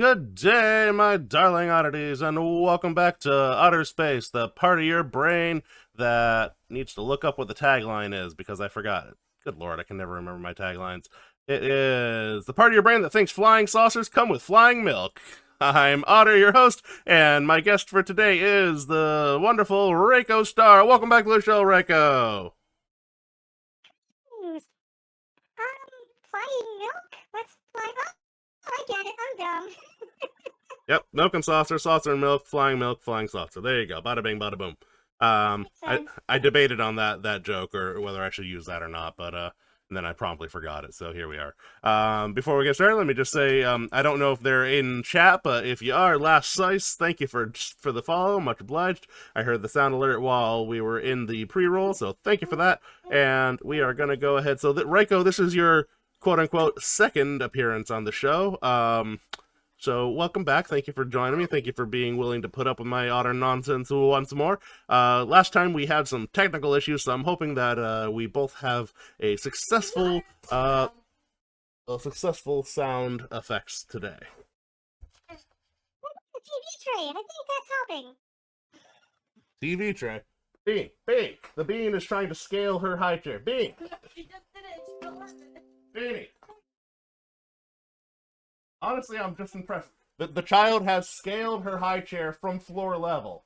Good day, my darling oddities, and welcome back to Otter Space, the part of your brain that needs to look up what the tagline is because I forgot it. Good lord, I can never remember my taglines. It is the part of your brain that thinks flying saucers come with flying milk. I'm Otter, your host, and my guest for today is the wonderful Raiko Star. Welcome back to the show, Raiko. Flying milk? What's flying? Oh, I get it. I'm dumb. Yep, milk and saucer, saucer and milk, flying saucer. There you go. Bada bing, bada boom. I debated on that joke or whether I should use that or not, but and then I promptly forgot it. So here we are. Before we get started, let me just say I don't know if they're in chat, but if you are, Last Slice, thank you for the follow, much obliged. I heard the sound alert while we were in the pre-roll, so thank you for that. And we are gonna go ahead. So Raiko, this is your quote unquote second appearance on the show. So welcome back. Thank you for joining me. Thank you for being willing to put up with my Otter nonsense once more. Last time we had some technical issues, so I'm hoping that we both have a successful sound effects today. The TV tray. I think that's helping. TV tray. Bean. The bean is trying to scale her high chair. Bean. She just did it. She still loves it. Beanie. Honestly, I'm just impressed. The child has scaled her high chair from floor level.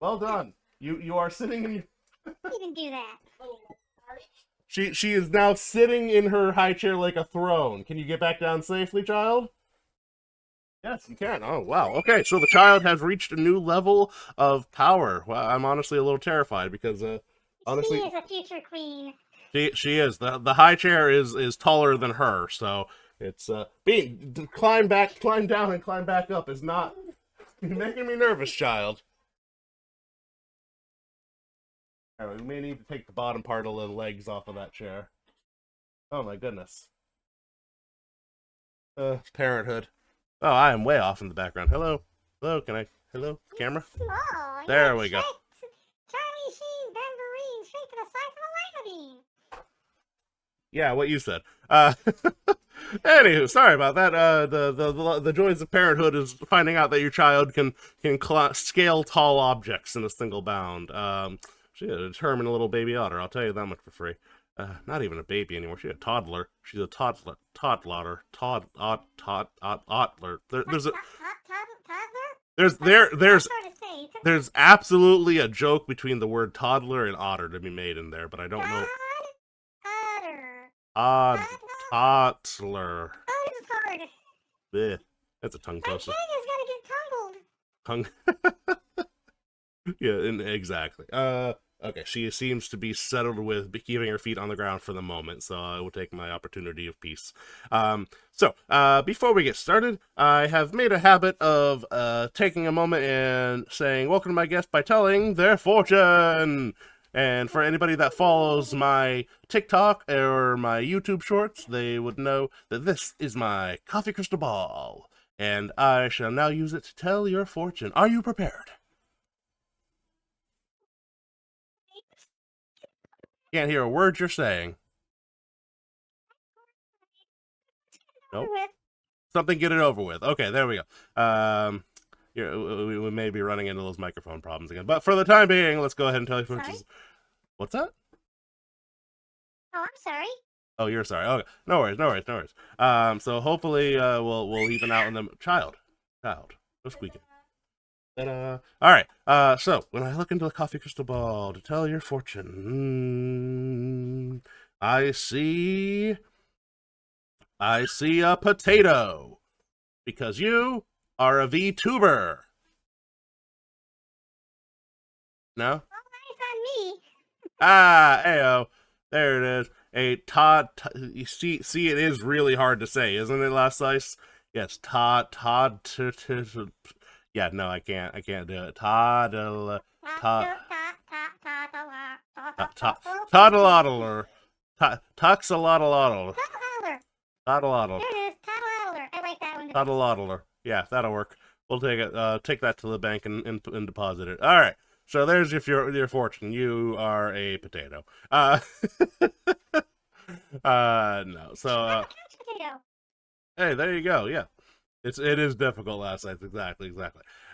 Well done. You are sitting in. You didn't do that. She is now sitting in her high chair like a throne. Can you get back down safely, child? Yes, you can. Oh, wow. Okay, so the child has reached a new level of power. Well, I'm honestly a little terrified because, honestly, she is a future queen. She is. The high chair is taller than her, so it's climb down and climb back up is not. You're making me nervous, child. Alright, we may need to take the bottom part of the legs off of that chair. Oh my goodness. Parenthood. Oh, I am way off in the background. Hello? Hello? Camera? Small. There we go. Charlie Sheen, Bambarine, straight to the size of a lima bean. Yeah, what you said. Anywho, sorry about that. The joys of parenthood is finding out that your child can scale tall objects in a single bound. She's a determined little baby otter. I'll tell you that much for free. Not even a baby anymore. She's a toddler. She's a toddler. There's absolutely a joke between the word toddler and otter to be made in there, but I don't know. Toddler. Oh, this is hard. Blech. That's a tongue My twister. tongue is gonna get tangled. Yeah, exactly. Okay, she seems to be settled with keeping her feet on the ground for the moment, so I will take my opportunity of peace. Before we get started, I have made a habit of taking a moment and saying welcome to my guest by telling their fortune. And for anybody that follows my TikTok or my YouTube shorts, they would know that this is my coffee crystal ball, and I shall now use it to tell your fortune. Are you prepared? Can't hear a word you're saying. Nope. Something get it over with. Okay, there we go. We may be running into those microphone problems again, but for the time being, let's go ahead and tell you fortunes. What's that? Oh, I'm sorry. Oh, you're sorry. Okay, no worries. So hopefully, we'll even out in them. Child, no squeaking. All right. So when I look into the coffee crystal ball to tell your fortune, I see a potato because you are a VTuber. No? Oh, nice on me. Ayo. There it is. You see, it is really hard to say, isn't it, Last Slice? Yes, yeah, no, I can't do it. Toddler. Toddler. Toxalotl. Toddler. There it is. Toddler. I like that one. Toddler. Yeah, that'll work. We'll take it. Take that to the bank and deposit it. All right. So there's your fortune. You are a potato. No. So. Hey, there you go. Yeah. It is difficult last night. Exactly.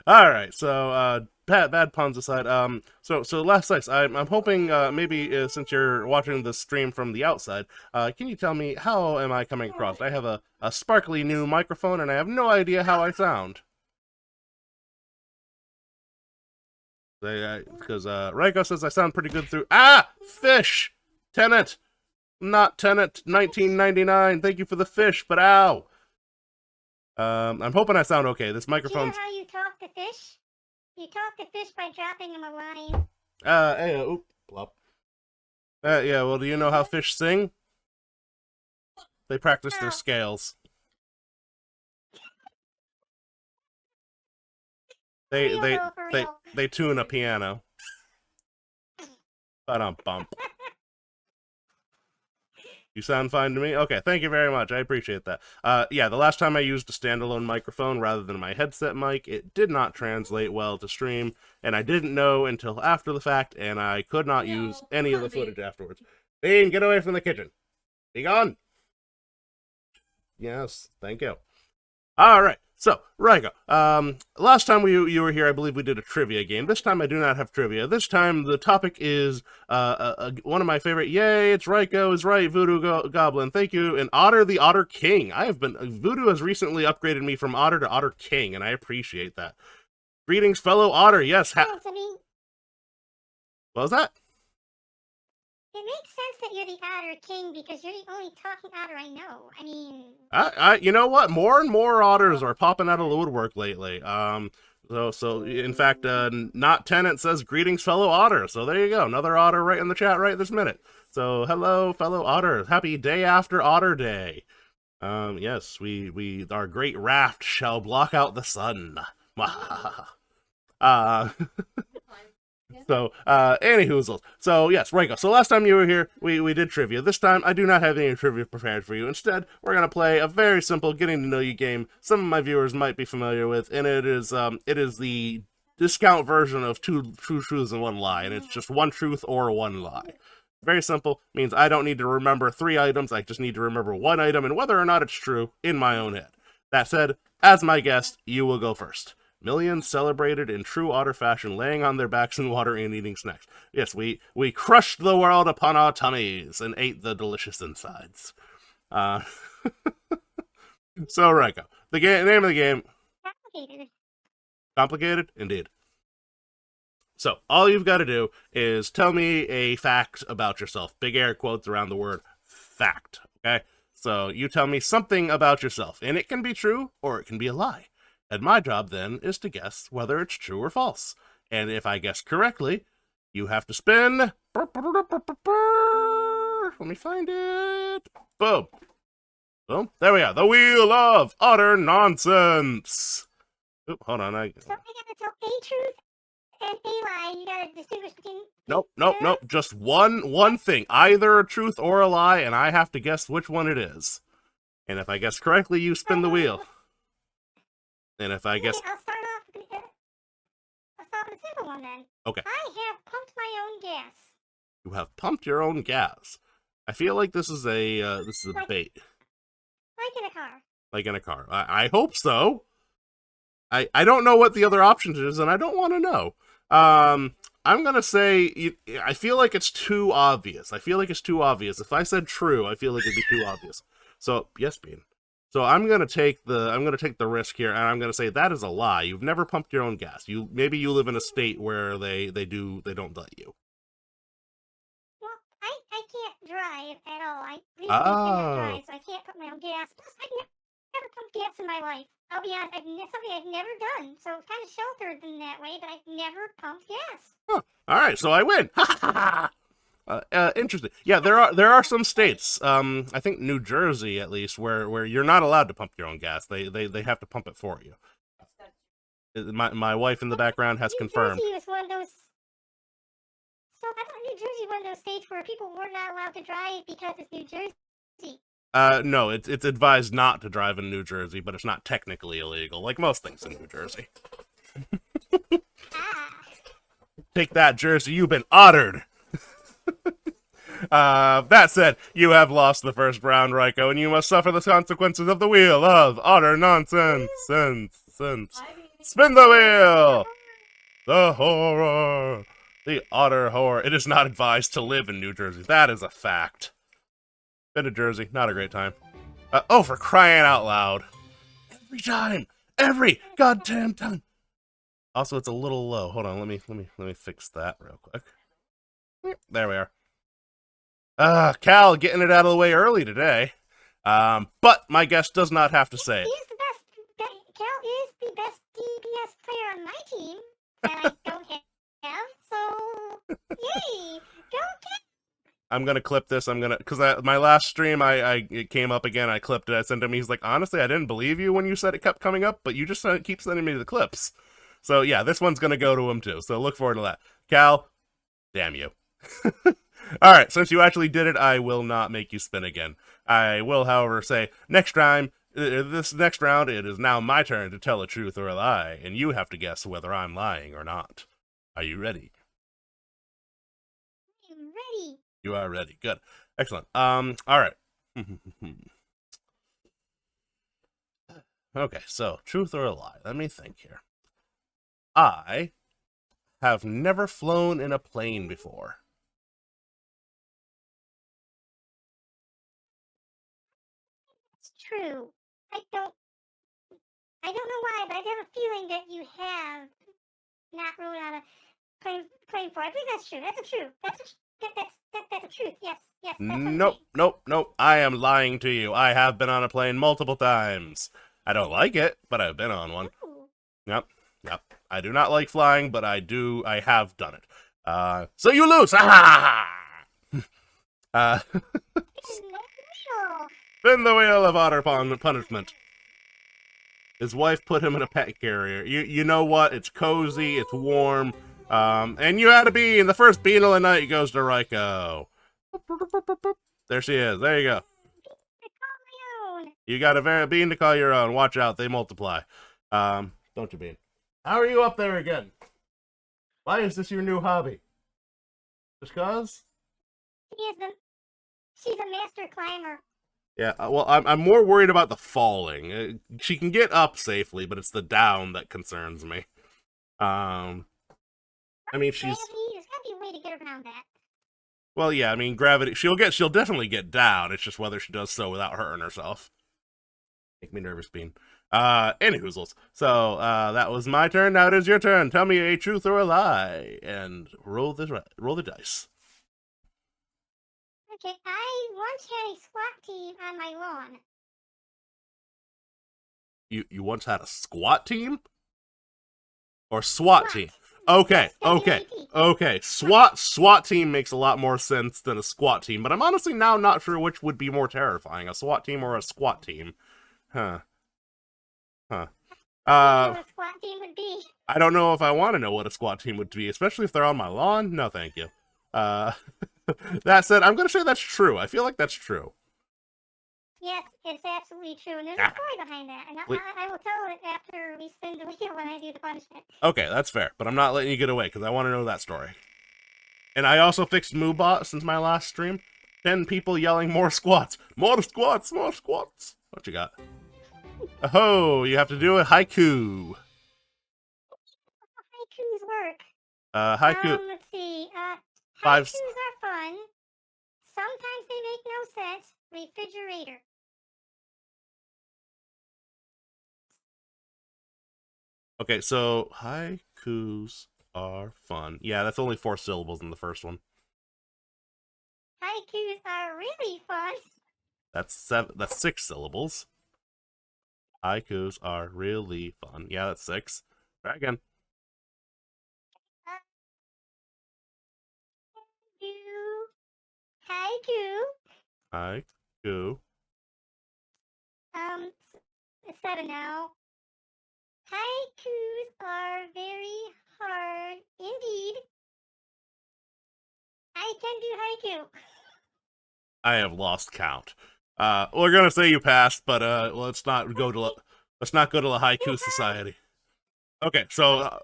All right. So bad puns aside. So last night I'm hoping maybe since you're watching the stream from the outside, can you tell me how am I coming across? I have a sparkly new microphone and I have no idea how I sound. Because Raiko says I sound pretty good through fish Tenet, not Tenet 1999. Thank you for the fish, but ow. I'm hoping I sound okay. This microphone's... Do you know how you talk to fish? You talk to fish by dropping them a line. Oop, plop. Yeah, well, do you know how fish sing? They practice their scales. They tune a piano. Bump. You sound fine to me? Okay, thank you very much. I appreciate that. Yeah, the last time I used a standalone microphone rather than my headset mic, it did not translate well to stream, and I didn't know until after the fact, and I could not use any of the footage afterwards. Bean, get away from the kitchen. Be gone. Yes, thank you. All right. So, Raiko, last time you were here, I believe we did a trivia game. This time I do not have trivia. This time the topic is one of my favorite. Yay, it's Raiko is right, Voodoo Goblin. Thank you. And Otter the Otter King. Voodoo has recently upgraded me from Otter to Otter King, and I appreciate that. Greetings, fellow Otter. Yes. Yes, I mean, what was that? it makes sense that you're the Otter King because you're the only talking otter I know. I mean, you know what? More and more otters are popping out of the woodwork lately. So in fact, not Tenant says greetings, fellow otter. So there you go, another otter right in the chat right this minute. So hello, fellow otter. Happy day after Otter Day. Yes, our great raft shall block out the sun. So, anywhoozles. So, yes, Raiko. So, last time you were here, we did trivia. This time, I do not have any trivia prepared for you. Instead, we're going to play a very simple getting to know you game some of my viewers might be familiar with, and it is the discount version of two truths and one lie, and it's just one truth or one lie. Very simple. Means I don't need to remember 3 items. I just need to remember 1 item and whether or not it's true in my own head. That said, as my guest, you will go first. Millions celebrated in true otter fashion, laying on their backs in water and eating snacks. Yes, we crushed the world upon our tummies and ate the delicious insides. So, Raiko, the name of the game... Complicated. Complicated? Indeed. So, all you've got to do is tell me a fact about yourself. Big air quotes around the word fact, okay? So, you tell me something about yourself, and it can be true or it can be a lie. And my job, then, is to guess whether it's true or false. And if I guess correctly, you have to spin... Let me find it. Boom. Boom. There we are. The Wheel of Utter Nonsense. Oop, hold on. So I gotta tell a truth and a lie. You gotta distinguish between... Nope. Just one thing. Either a truth or a lie, and I have to guess which one it is. And if I guess correctly, you spin the wheel. And if I guess... I'll start off with a simple one then. Okay. I have pumped my own gas. You have pumped your own gas. I feel like this is a bait. Like in a car. Like in a car. I hope so. I don't know what the other option is, and I don't want to know. I'm gonna say I feel like it's too obvious. If I said true, I feel like it'd be too obvious. So yes, Bean. So I'm gonna take the risk here, and I'm gonna say that is a lie. You've never pumped your own gas. Maybe you live in a state where they don't let you. Well, I can't drive at all. I really cannot drive, so I can't put my own gas. Plus, I've never pumped gas in my life. I'll be honest, something I've never done. So kind of sheltered in that way, but I've never pumped gas. Huh. All right, so I win. Interesting. Yeah, there are some states, I think New Jersey at least, where you're not allowed to pump your own gas. They have to pump it for you. My wife in the background has confirmed. New Jersey was one of those. So I thought New Jersey was one of those states where people were not allowed to drive because it's New Jersey. No, it's advised not to drive in New Jersey, but it's not technically illegal, like most things in New Jersey. Take that, Jersey, you've been ottered. That said, you have lost the first round, Raiko, and you must suffer the consequences of the wheel of Otter nonsense. Spin the wheel! The horror! The Otter horror. It is not advised to live in New Jersey. That is a fact. Been to Jersey, not a great time. Oh, for crying out loud. Every time! Every goddamn time! Also, it's a little low. Hold on, let me fix that real quick. There we are. Cal getting it out of the way early today. But my guest does not have to say it. Cal is the best DPS player on my team that I don't have, so yay! Go Cal! I'm gonna clip this. Because my last stream, it came up again. I clipped it. I sent him. He's like, honestly, I didn't believe you when you said it kept coming up, but you just keep sending me the clips. So yeah, this one's gonna go to him too. So look forward to that. Cal, damn you. All right, since you actually did it, I will not make you spin again. I will, however, say this next round, it is now my turn to tell a truth or a lie, and you have to guess whether I'm lying or not. Are you ready? I'm ready. You are ready. Good. Excellent. All right. Okay, so truth or a lie? Let me think here. I have never flown in a plane before. It's true. I don't know why, but I have a feeling that you have not ruled out a plane for. I think that's true. That's a truth. That's a truth. Yes. Nope. I am lying to you. I have been on a plane multiple times. I don't like it, but I've been on one. Ooh. Yep. I do not like flying, but I have done it. So you lose! Spin the wheel of Otter punishment. His wife put him in a pet carrier. You know what? It's cozy, it's warm, and you had a bean. The first bean of the night goes to Raiko. There she is. There you go. You got a bean to call your own. Watch out, they multiply. Don't you, bean? How are you up there again? Why is this your new hobby? Just cause? She's a master climber. Yeah, well, I'm more worried about the falling. She can get up safely, but it's the down that concerns me. I mean, There's gotta be a way to get around that. Well, yeah, I mean, gravity. She'll definitely get down. It's just whether she does so without hurting herself. Make me nervous, Bean. Anyhoozles. So, that was my turn. Now it is your turn. Tell me a truth or a lie, and roll the dice. Okay, I once had a SWAT team on my lawn. You once had a squat team? Or SWAT team? Okay. SWAT team makes a lot more sense than a squat team, but I'm honestly now not sure which would be more terrifying, a SWAT team or a squat team. Huh. What a squat team would be. I don't know if I want to know what a squat team would be, especially if they're on my lawn. No, thank you. That said, I'm going to say that's true. I feel like that's true. Yes, it's absolutely true. And there's a story behind that. And I will tell it after we spin the wheel when I do the punishment. Okay, that's fair. But I'm not letting you get away because I want to know that story. And I also fixed Moobot since my last stream. 10 people yelling more squats. More squats, more squats. What you got? Oh, you have to do a haiku. Haikus work. Haiku. Let's see. Five. Haikus are fun. Sometimes they make no sense. Refrigerator. Okay, so haikus are fun. Yeah, that's only 4 syllables in the first one. Haikus are really fun. That's 6 syllables. Haikus are really fun. Yeah, that's 6. Try again. Haiku. 7 now. Haikus are very hard indeed. I can do haiku. I have lost count. We're gonna say you passed, but let's not go to the haiku society. Okay, so so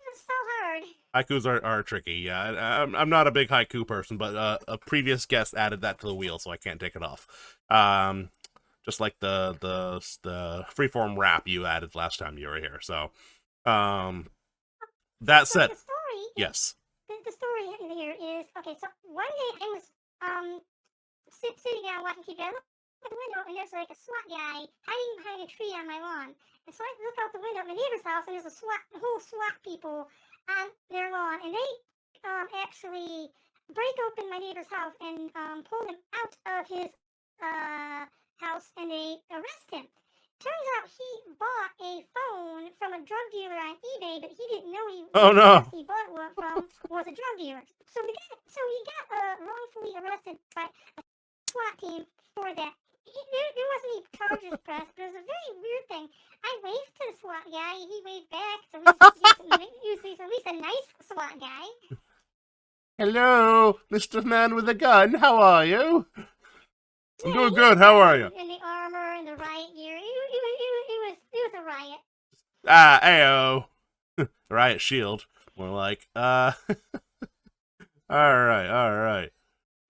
hard. Haikus are tricky. Yeah, I'm not a big haiku person, but a previous guest added that to the wheel, so I can't take it off. Just like the freeform rap you added last time you were here. So, that said, the story. Yes. The story here is okay. So one day I was sitting down watching TV. I look out the window and there's like a SWAT guy hiding behind a tree on my lawn. And so I look out the window of my neighbor's house and there's a whole SWAT people on their lawn, and they actually break open my neighbor's house and pull him out of his house, and they arrest him. Turns out he bought a phone from a drug dealer on eBay, but he didn't know he bought one from was a drug dealer. So he got wrongfully arrested by a SWAT team for that. There wasn't any charges pressed, but it was a very weird thing. I waved to the SWAT guy, he waved back, so he's at least a nice SWAT guy. Hello, Mr. Man with a gun, how are you? I'm doing good, how are you? In the armor and the riot gear, it was a riot. Ayo. Riot shield, more like, Alright.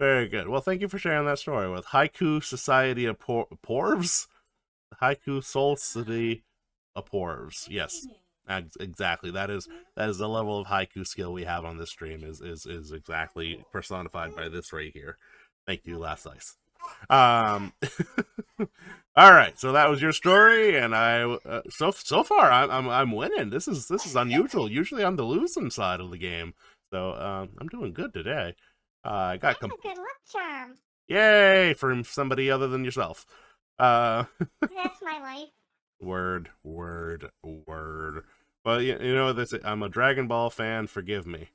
Very good. Well, thank you for sharing that story with Haiku Society of Porvs? Haiku Soul City of Porvs. Yes, exactly. That is the level of haiku skill we have on this stream, is exactly personified by this right here. Thank you, Last Ice. Alright, so that was your story, and so far I'm winning. This is unusual. Usually I'm the losing side of the game. So I'm doing good today. I got That's a good luck charm. Yay, from somebody other than yourself. That's my life. Word. Well, you know this. I'm a Dragon Ball fan. Forgive me.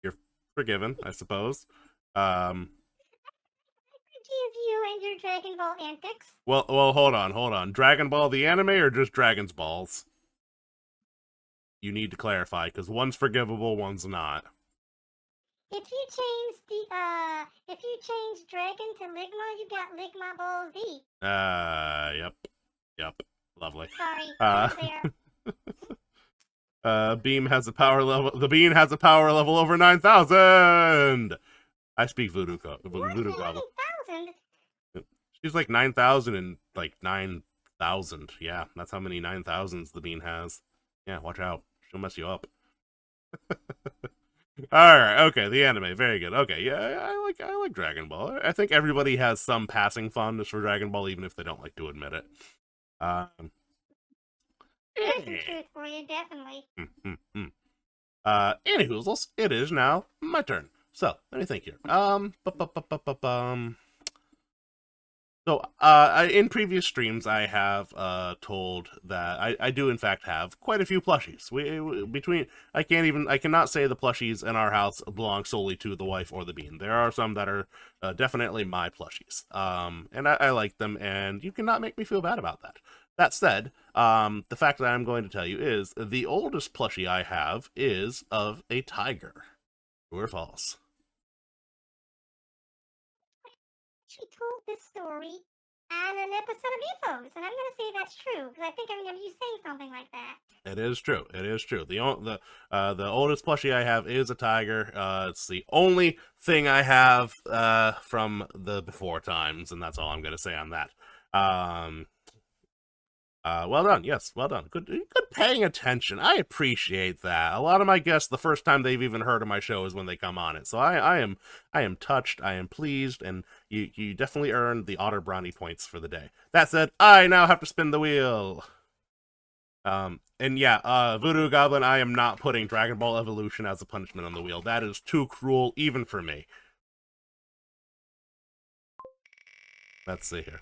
You're forgiven, I suppose. I forgive you and your Dragon Ball antics. Well, hold on. Dragon Ball the anime or just Dragon's Balls? You need to clarify, because one's forgivable, one's not. If you change Dragon to Ligma, you got Ligma Ball Z. Yep. Lovely. Sorry, there. Beam has a power level. The Bean has a power level over 9,000. I speak Voodoo Goblin. 9,000? She's like 9,000 and like 9,000. Yeah, that's how many 9,000s the Bean has. Yeah, watch out. She'll mess you up. Alright, okay, the anime, very good. Okay, yeah, I like Dragon Ball. I think everybody has some passing fondness for Dragon Ball, even if they don't like to admit it. There's some truth for you, definitely. Anywhoozles, it is now my turn. So, let me think here. So, in previous streams, I have told that I do in fact have quite a few plushies. I cannot say the plushies in our house belong solely to the wife or the Bean. There are some that are definitely my plushies, and I like them, and you cannot make me feel bad about that. That said, the fact that I'm going to tell you is the oldest plushie I have is of a tiger. True or false? She told this story on an episode of BFOS, and I'm going to say that's true, because I think I remember you saying something like that. It is true. The oldest plushie I have is a tiger. It's the only thing I have from the before times, and that's all I'm going to say on that. Well done. Yes, well done. Good paying attention. I appreciate that. A lot of my guests, the first time they've even heard of my show is when they come on it. So I am touched. I am pleased, and you definitely earned the Otter brownie points for the day. That said, I now have to spin the wheel. And yeah, Voodoo Goblin, I am not putting Dragon Ball Evolution as a punishment on the wheel. That is too cruel, even for me. Let's see here.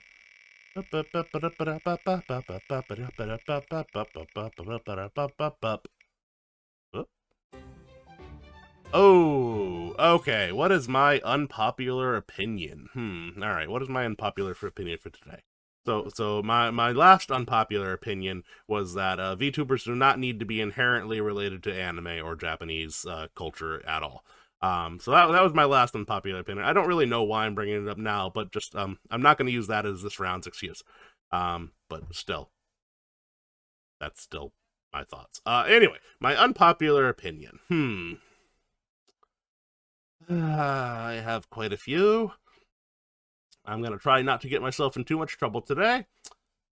Oh, okay. What is my unpopular opinion? Alright, what is my unpopular opinion for today? So my last unpopular opinion was that VTubers do not need to be inherently related to anime or Japanese culture at all. So that was my last unpopular opinion. I don't really know why I'm bringing it up now, but just I'm not going to use that as this round's excuse. But still, that's still my thoughts. Anyway, my unpopular opinion. I have quite a few. I'm gonna try not to get myself in too much trouble today.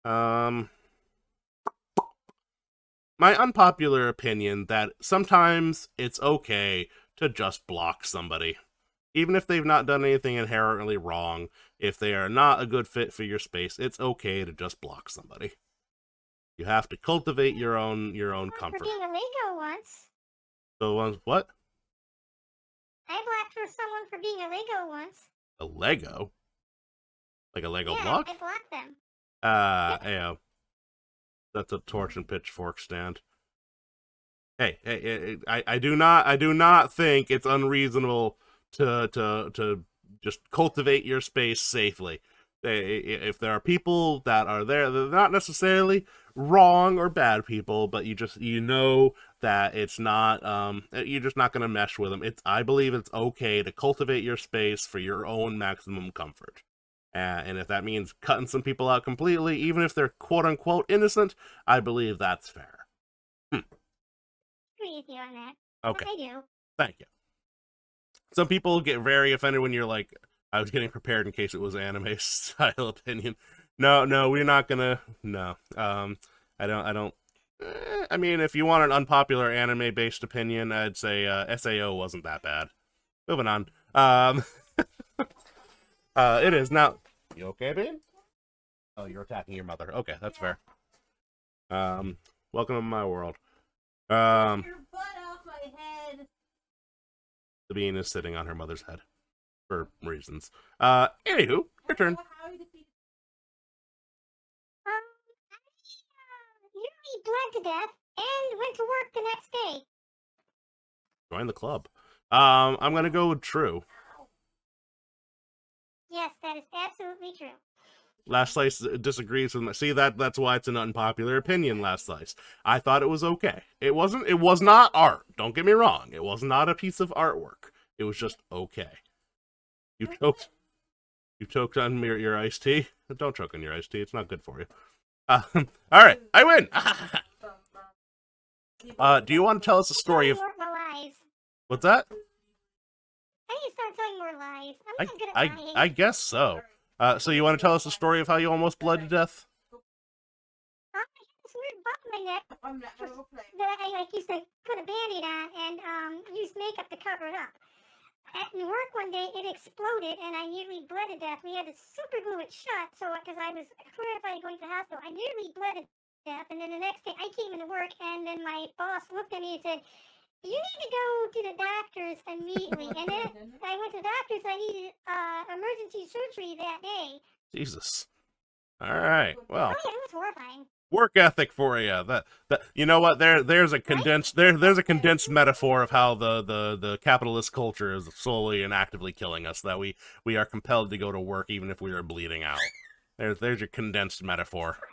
My unpopular opinion that sometimes it's okay to just block somebody. Even if they've not done anything inherently wrong, if they are not a good fit for your space, it's okay to just block somebody. You have to cultivate your own comfort. For being a Lego once. So what? I blocked for someone for being a Lego once. A Lego? Like a Lego yeah, block? I blocked them. Yeah. That's a torch and pitchfork stand. Hey, I do not think it's unreasonable to just cultivate your space safely. If there are people that are there, they're not necessarily wrong or bad people, but you know that it's not you're just not gonna mesh with them. I believe it's okay to cultivate your space for your own maximum comfort. And if that means cutting some people out completely, even if they're quote-unquote innocent, I believe that's fair. Agree with you on that. Okay. I do. Thank you. Some people get very offended when you're like, I was getting prepared in case it was anime style opinion. No, we're not gonna. No. I don't. I mean, if you want an unpopular anime-based opinion, I'd say SAO wasn't that bad. Moving on. It is now. You okay, babe? Oh, you're attacking your mother. Okay, that's fair. Welcome to my world. Your butt off my head. The bean is sitting on her mother's head for reasons. Anywho, your turn. I nearly bled to death and went to work the next day. Join the club. I'm gonna go with true. Yes, that is absolutely true. Last Slice disagrees with me. See, that's why it's an unpopular opinion, Last Slice. I thought it was okay. It was not art. Don't get me wrong. It was not a piece of artwork. It was just okay. You choked on your iced tea? Don't choke on your iced tea. It's not good for you. Alright, I win! Do you want to tell us a story of... Lies. What's that? I need to start telling more lies. I'm not good at lying. I guess so. So you want to tell us a story of how you almost bled to death? I had this weird bump in my neck that I used to put a Band-Aid on and use makeup to cover it up. At work one day, it exploded and I nearly bled to death. We had to super glue it shut, because I was terrified of going to the hospital. I nearly bled to death, and then the next day I came into work, and then my boss looked at me and said, "You need to go to the doctors immediately." And then I went to the doctors. I needed emergency surgery that day. Jesus. All right. Well. Oh yeah, it was horrifying. Work ethic for you. That you know what? There's a condensed metaphor of how the capitalist culture is slowly and actively killing us. That we are compelled to go to work even if we are bleeding out. There's your condensed metaphor. I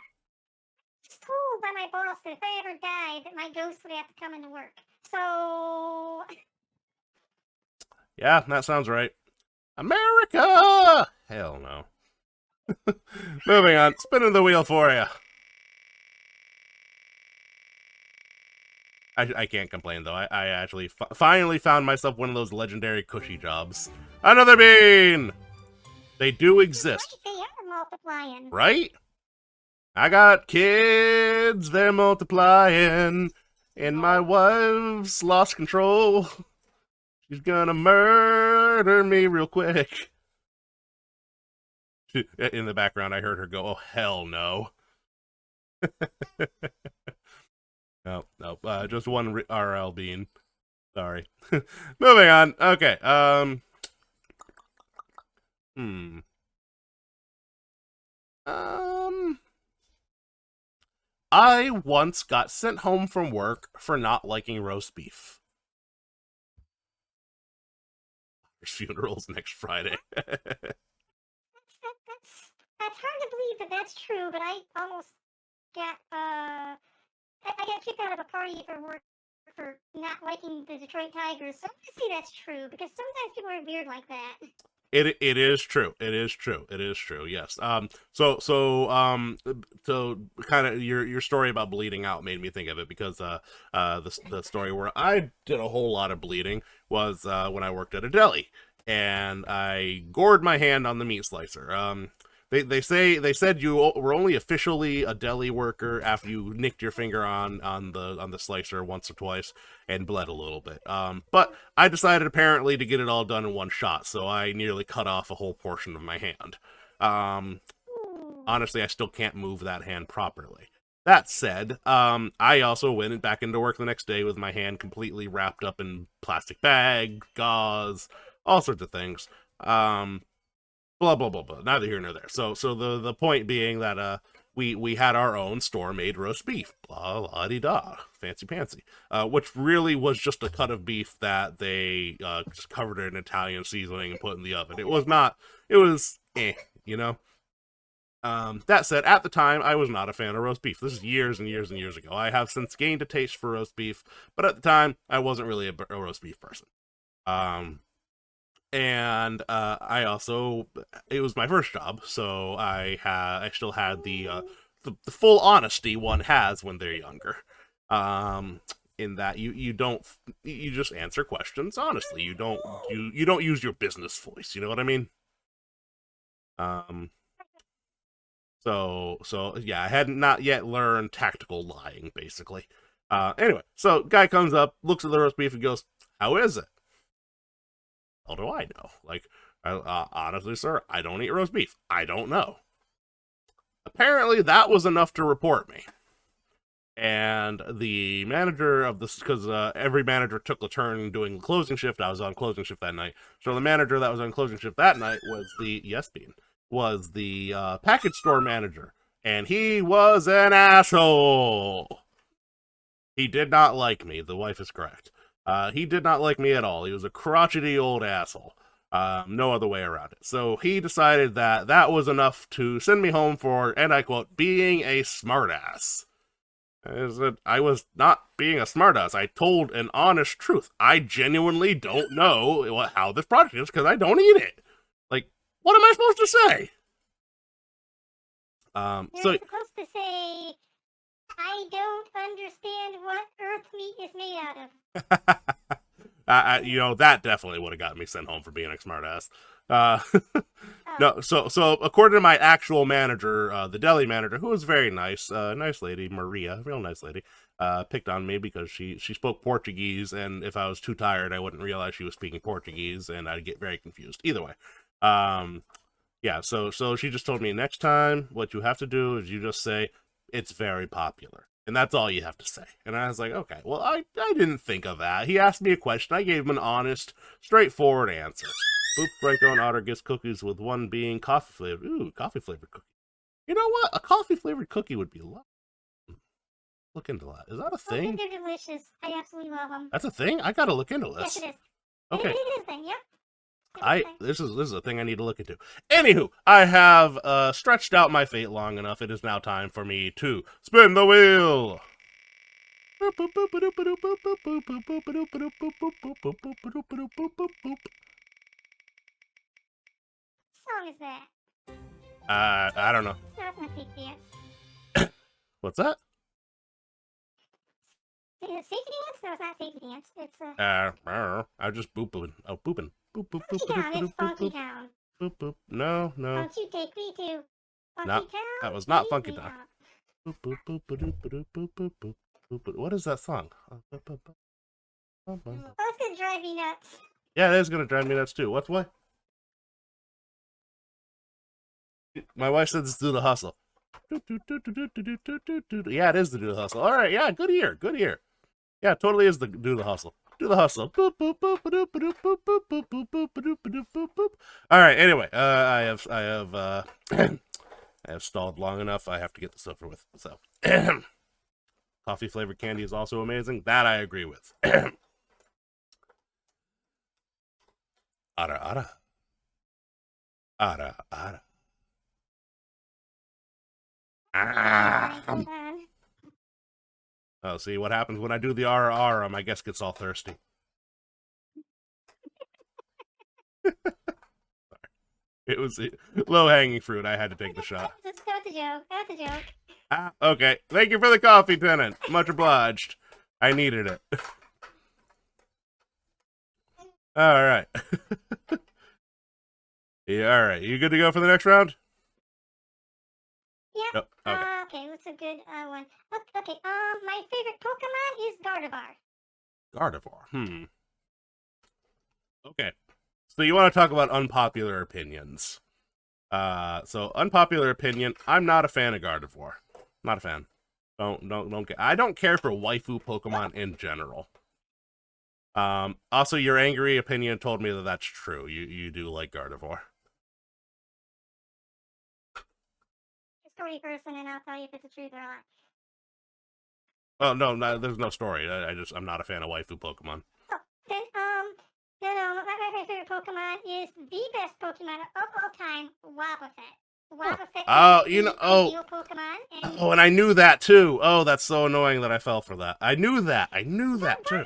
was told by my boss that if I ever died, that my ghost would have to come into work. So. Yeah, that sounds right. America! Hell no. Moving on. Spinning the wheel for you. I can't complain, though. I actually finally found myself one of those legendary cushy jobs. Another bean! They do exist. Right, they are multiplying. Right? I got kids, they're multiplying, and my wife's lost control. She's gonna murder me real quick. In the background, I heard her go, "Oh, hell no." No, just one RL bean. Sorry. Moving on. Okay. I once got sent home from work for not liking roast beef. There's funerals next Friday. That's hard to believe that that's true, but I almost got I got kicked out of a party for work for not liking the Detroit Tigers. So I'm gonna say that's true because sometimes people are weird like that. It is true. It is true. It is true. Yes. So kind of your story about bleeding out made me think of it because the story where I did a whole lot of bleeding was when I worked at a deli and I gored my hand on the meat slicer. They said you were only officially a deli worker after you nicked your finger on the slicer once or twice and bled a little bit. But I decided apparently to get it all done in one shot, so I nearly cut off a whole portion of my hand. Honestly, I still can't move that hand properly. That said, I also went back into work the next day with my hand completely wrapped up in plastic bag, gauze, all sorts of things. Blah blah blah blah. Neither here nor there. So the point being that we had our own store-made roast beef. Blah la di da. Fancy pantsy. Which really was just a cut of beef that they just covered it in Italian seasoning and put in the oven. It was not. It was you know. That said, at the time, I was not a fan of roast beef. This is years and years and years ago. I have since gained a taste for roast beef, but at the time, I wasn't really a roast beef person. And I also, it was my first job, so I still had the full honesty one has when they're younger. In that you just answer questions honestly. You don't use your business voice. You know what I mean? So yeah, I had not yet learned tactical lying, basically. Anyway, so guy comes up, looks at the roast beef, and goes, "How is it?" How do I know? Like, honestly, sir, I don't eat roast beef. I don't know. Apparently, that was enough to report me. And the manager of this, because every manager took a turn doing closing shift. I was on closing shift that night. So the manager that was on closing shift that night was the package store manager. And he was an asshole. He did not like me. The wife is correct. He did not like me at all. He was a crotchety old asshole. No other way around it. So he decided that that was enough to send me home for, and I quote, being a smartass. I was not being a smartass. I told an honest truth. I genuinely don't know how this product is because I don't eat it. Like, what am I supposed to say? You're supposed to say, I don't understand what Earth meat is made out of. That definitely would have gotten me sent home for being a smartass. No, so according to my actual manager, the deli manager, who was very nice, nice lady, Maria, real nice lady, picked on me because she spoke Portuguese, and if I was too tired, I wouldn't realize she was speaking Portuguese, and I'd get very confused. Either way, yeah. So she just told me next time what you have to do is you just say it's very popular. And that's all you have to say. And I was like, okay, well, I didn't think of that. He asked me a question. I gave him an honest, straightforward answer. Boop, Raiko and Otter gets cookies with one being coffee flavored. Ooh, coffee flavored cookie. You know what? A coffee flavored cookie would be lovely. Look into that. Is that a thing? They're delicious. I absolutely love them. That's a thing? I gotta look into this. Yes, it is. Okay. It is a thing, yep. This is a thing I need to look into. Anywho, I have stretched out my fate long enough. It is now time for me to spin the wheel. What song is that? I don't know. No, it's not Safety Dance. What's that? Is it Safety Dance? No, it's not Safety Dance. It's I don't know. I'm just booping. Oh, booping. Boop, boop, boop, Funky Town. boop, It's boop, Funky boop, Town. boop, boop. No. Don't you take me to Funky No, Town? that was not Take Funky me Town. out. Boop, boop, boop, boop, boop, boop, boop, boop, boop. What is that song? Oh, it's gonna drive me nuts. Yeah, it is gonna drive me nuts too. What's what? My wife said it's Do the Hustle. Yeah, it is the Do the Hustle. All right, yeah, good ear, good ear. Yeah, it totally is the Do the Hustle. Do the Hustle. Boop, boop, boop, boop, boop, boop, boop, boop, boop, boop, boop, boop, boop, boop. All right. Anyway, I have I have stalled long enough. I have to get this over with. So, coffee flavored candy is also amazing. That I agree with. Ara. Hold on. Oh, see what happens when I do the RR. My guest gets all thirsty. It was low-hanging fruit. I had to take the shot. That was a joke. That was a joke. Ah, okay. Thank you for the coffee, Tenant. Much obliged. I needed it. All right. Yeah, all right. You good to go for the next round? Yeah. Nope. Okay. Okay, what's a good one? Okay. My favorite Pokemon is Gardevoir. Gardevoir. Okay. So you want to talk about unpopular opinions. So unpopular opinion, I'm not a fan of Gardevoir. Not a fan. Don't get. I don't care for waifu Pokemon in general. Also, your angry opinion told me that that's true. You do like Gardevoir. Story person, and I'll tell you if it's the truth or not. Well, no, there's no story. I'm not a fan of waifu Pokemon. Oh, then no, my favorite Pokemon is the best Pokemon of all time, Wobbuffet. Wobbuffet Oh, is you know, the ideal Pokemon. And Oh, and I knew that too. Oh, that's so annoying that I fell for that. I knew that too. Gardevoir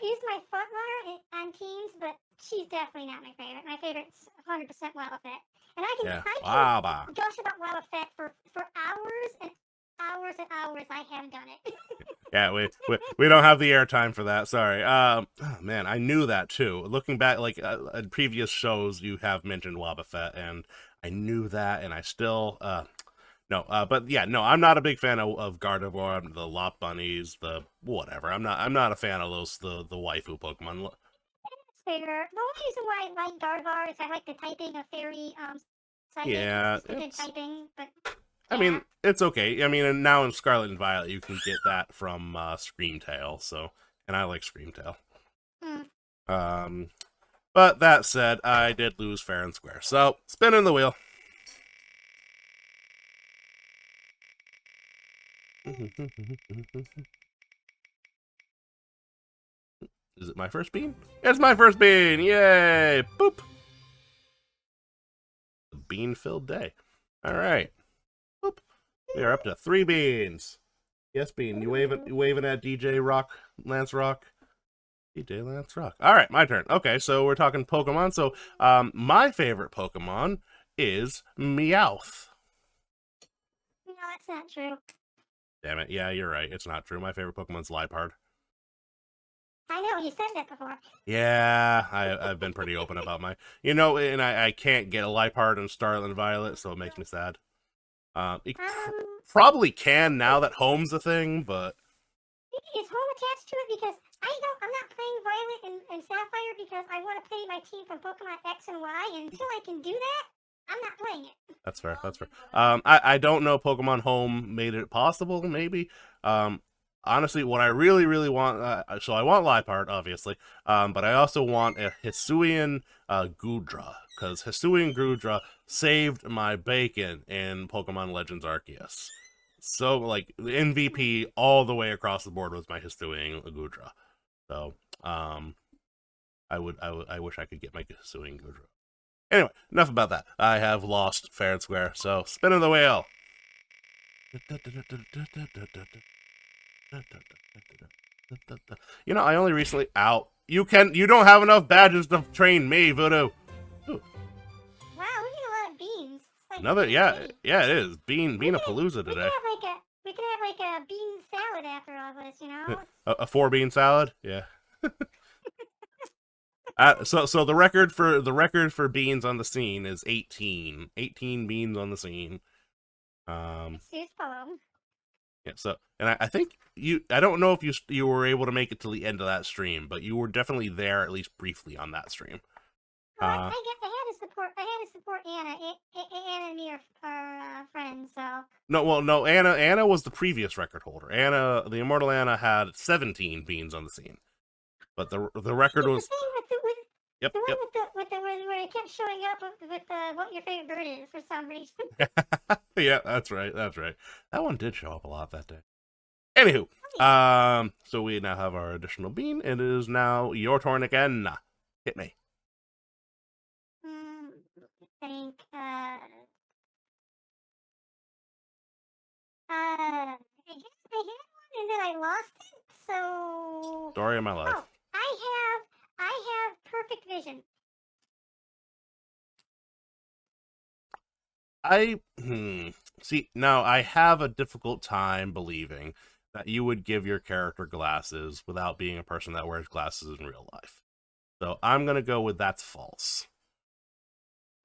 is my front runner on teams, but she's definitely not my favorite. My favorite's 100% Wobbuffet. And I can gush about Wobbuffet for hours and hours and hours. I haven't done it. Yeah, we don't have the airtime for that. Sorry. Oh, man, I knew that too. Looking back, like at previous shows, you have mentioned Wobbuffet, and I knew that, and I still no. But yeah, no, I'm not a big fan of Gardevoir, the Lop Bunnies, the whatever. I'm not a fan of those the waifu Pokemon. Favorite. The only reason why I like Gardevoir is I like the typing of fairy psychic. Yeah, It's typing, but I mean, it's okay. I mean, and now in Scarlet and Violet, you can get that from Screamtail, so, and I like Screamtail. But that said, I did lose fair and square, so spinning the wheel. Is it my first bean? It's my first bean! Yay! Boop! A bean-filled day. All right. Boop. We are up to 3 beans. Yes, Bean. You waving at DJ Rock, Lance Rock? DJ Lance Rock. All right, my turn. Okay, so we're talking Pokemon. So, my favorite Pokemon is Meowth. no, that's not true. Damn it. Yeah, you're right. It's not true. My favorite Pokemon's Liepard. I know, you said that before. Yeah, I've been pretty open about my... You know, and I can't get a Liepard in Scarlet and Violet, so it makes me sad. Probably can now that Home's a thing, but... Is Home attached to it? Because I'm not playing Violet and Sapphire because I want to play my team from Pokemon X and Y, and until I can do that, I'm not playing it. That's fair, that's fair. I don't know Pokemon Home made it possible, maybe. Honestly, what I really, really want... so I want Liepard, obviously, but I also want a Hisuian Goodra, because Hisuian Goodra saved my bacon in Pokemon Legends Arceus. So, like, the MVP all the way across the board was my Hisuian Goodra. So, I wish I could get my Hisuian Goodra. Anyway, enough about that. I have lost fair and square, so spinning the wheel. You know, I only recently You don't have enough badges to train me, Voodoo. Ooh. Wow, we get a lot of beans. Like Another, yeah, it is. Bean-a-palooza today. We could have like a bean salad after all this, you know? A 4-bean salad? Yeah. So the record for beans on the scene is 18. 18 beans on the scene. Yeah, so, and I think I don't know if you were able to make it to the end of that stream, but you were definitely there at least briefly on that stream. I had to support Anna. Anna and me are friends, so. No, Anna was the previous record holder. Anna, the immortal Anna, had 17 beans on the scene, but the record was. Yep. Where it kept showing up with what your favorite bird is for some reason. Yeah, that's right. That one did show up a lot that day. Anywho, so we now have our additional bean. It is now your turn again. Hit me. I think, I had one and then I lost it, so... Story of my life. Oh, I have perfect vision. See, now I have a difficult time believing that you would give your character glasses without being a person that wears glasses in real life. So I'm gonna go with that's false.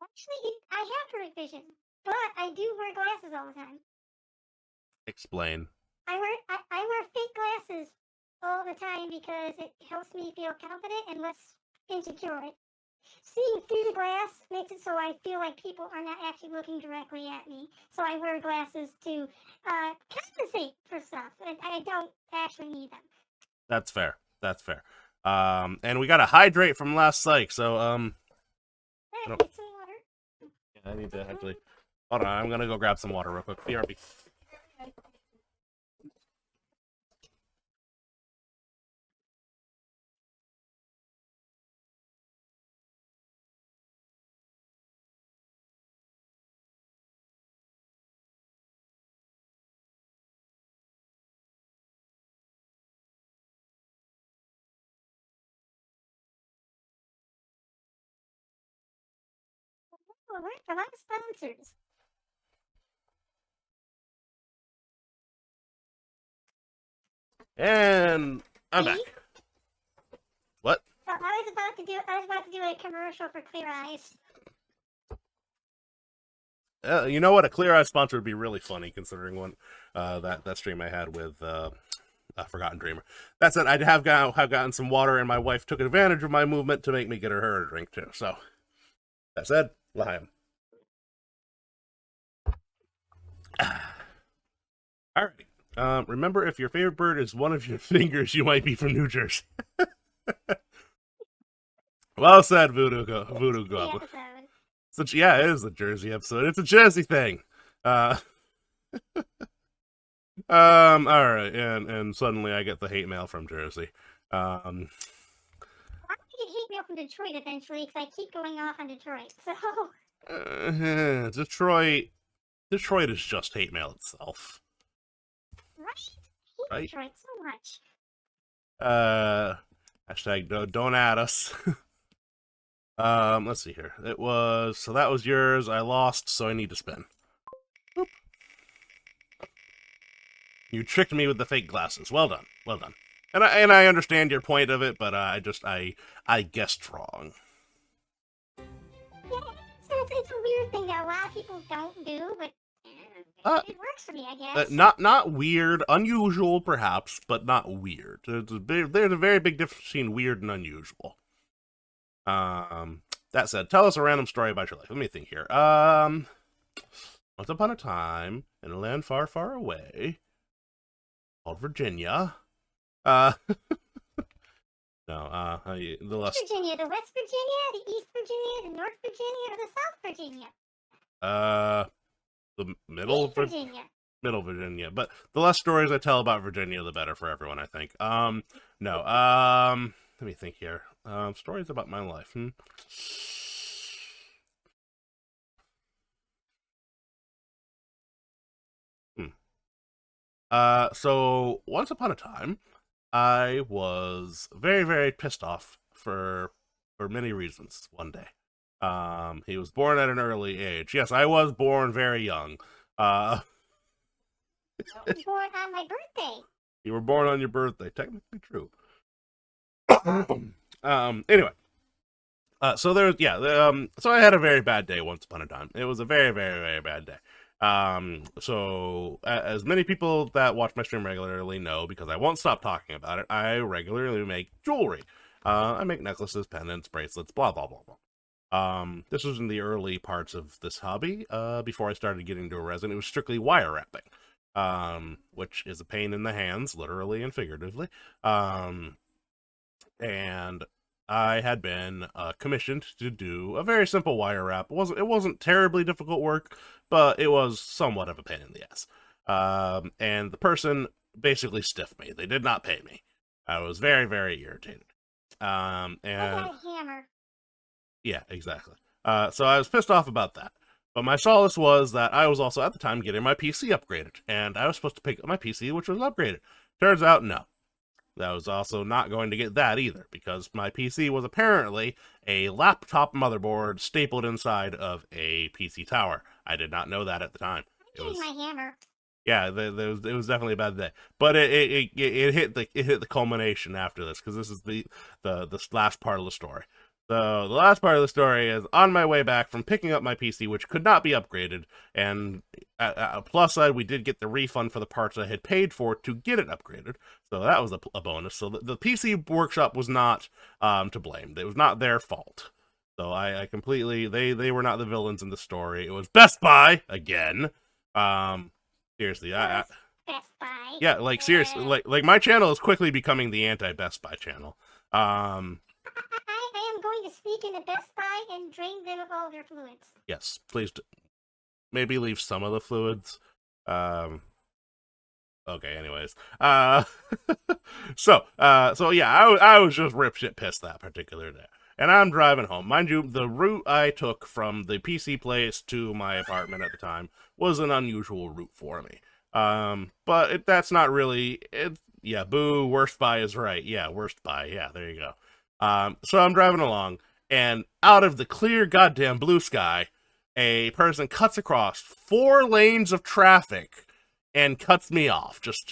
Actually, I have perfect vision, but I do wear glasses all the time. Explain. I wear fake glasses all the time because it helps me feel confident and less insecure. Seeing through the glass makes it so I feel like people are not actually looking directly at me. So I wear glasses to compensate for stuff. I don't actually need them. That's fair. That's fair. And we got to hydrate from last psych, so Hey, get some water. Yeah, I need to actually. Hold on, I'm gonna go grab some water real quick. BRB. Oh, we're a lot of sponsors. And I'm back. What? So I was about to do a commercial for Clear Eyes. You know what? A Clear Eye sponsor would be really funny, considering one that stream I had with Forgotten Dreamer. That said, I have gotten some water, and my wife took advantage of my movement to make me get her a drink too. So that said, L'chaim. All right. Remember, if your favorite bird is one of your fingers, you might be from New Jersey. Well said, Voodoo Goblin. Yeah, it is a Jersey episode. It's a Jersey thing. All right, and suddenly I get the hate mail from Jersey. I'm gonna get hate mail from Detroit eventually because I keep going off on Detroit. So Detroit is just hate mail itself. Right? I hate Detroit so much. Hashtag don't add us. Let's see here. That was yours. I lost, so I need to spin. Boop. You tricked me with the fake glasses. Well done. Well done. And I understand your point of it, but I guessed wrong. Yeah, so it's a weird thing that a lot of people don't do, but it works for me, I guess. Not weird, unusual perhaps, but not weird. There's a very big difference between weird and unusual. That said, tell us a random story about your life. Let me think here. Once upon a time, in a land far, far away, called Virginia. The less Virginia, the West Virginia, the East Virginia, the North Virginia, or the South Virginia? The middle Virginia. Middle Virginia. But the less stories I tell about Virginia, the better for everyone, I think. Let me think here. Stories about my life. So once upon a time, I was very, very pissed off for many reasons one day. He was born at an early age. Yes, I was born very young. I was born on my birthday. You were born on your birthday. Technically true. Anyway. So I had a very bad day once upon a time. It was a very, very, very bad day. So as many people that watch my stream regularly know, because I won't stop talking about it, I regularly make jewelry. I make necklaces, pendants, bracelets, blah, blah, blah, blah. This was in the early parts of this hobby, before I started getting to resin. It was strictly wire wrapping, which is a pain in the hands, literally and figuratively. And I had been commissioned to do a very simple wire wrap. It wasn't terribly difficult work, but it was somewhat of a pain in the ass. And the person basically stiffed me. They did not pay me. I was very, very irritated. And I got a hammer. Yeah, exactly. So I was pissed off about that. But my solace was that I was also at the time getting my PC upgraded, and I was supposed to pick up my PC, which was upgraded. Turns out, no. I was also not going to get that either, because my PC was apparently a laptop motherboard stapled inside of a PC tower. I did not know that at the time. It was my hammer. Yeah, it was definitely a bad day, but it hit the culmination after this, because this is the last part of the story. So the last part of the story is on my way back from picking up my PC, which could not be upgraded, and at a plus side, we did get the refund for the parts I had paid for to get it upgraded, so that was a bonus. So the PC workshop was not to blame. It was not their fault. So I completely, they were not the villains in the story. It was Best Buy again. Seriously, Best Buy. Yeah, like seriously, like my channel is quickly becoming the anti-Best Buy channel. I am going to sneak into Best Buy and drain them of all their fluids. Yes, please do. Maybe leave some of the fluids. Okay, anyways. So yeah, I was just rip shit pissed that particular day. And I'm driving home. Mind you, the route I took from the PC place to my apartment at the time was an unusual route for me. But that's not really it. Yeah, boo, worst buy is right. Yeah, worst buy. Yeah, there you go. So I'm driving along, and out of the clear goddamn blue sky, a person cuts across 4 lanes of traffic and cuts me off. Just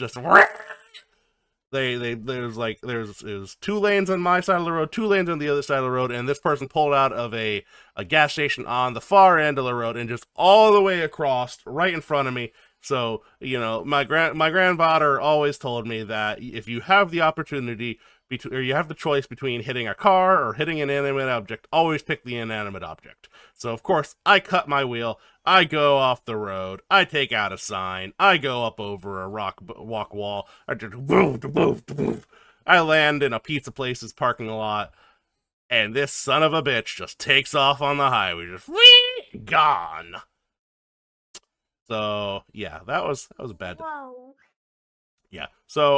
there's 2 lanes on my side of the road, 2 lanes on the other side of the road, and this person pulled out of a gas station on the far end of the road and just all the way across right in front of me. So, you know, my grandfather always told me that if you have the opportunity or you have the choice between hitting a car or hitting an inanimate object, always pick the inanimate object. So, of course, I cut my wheel, I go off the road, I take out a sign, I go up over a walk wall, I just I land in a pizza place's parking lot, and this son of a bitch just takes off on the highway, just gone. So yeah, that was a bad day. Whoa. Yeah. So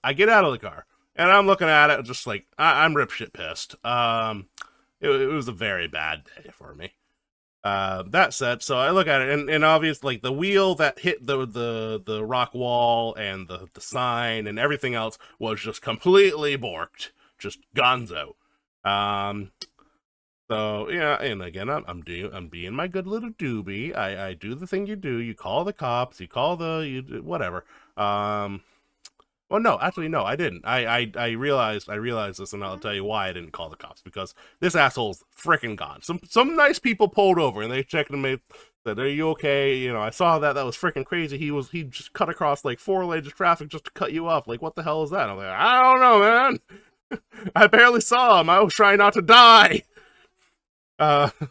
I get out of the car and I'm looking at it just like I'm rip shit pissed. It was a very bad day for me. That said, so I look at it and obviously like the wheel that hit the rock wall and the sign and everything else was just completely borked, just gonzo. So yeah, and again, I'm being my good little doobie. I do the thing you do. You call the cops. You call whatever. Well, no, actually, no, I didn't. I realized this, and I'll tell you why I didn't call the cops, because this asshole's freaking gone. Some nice people pulled over and they checked and said, "Are you okay?" You know, I saw that was freaking crazy. He just cut across like 4 lanes of traffic just to cut you off. Like, what the hell is that? I'm like, I don't know, man. I barely saw him. I was trying not to die. And in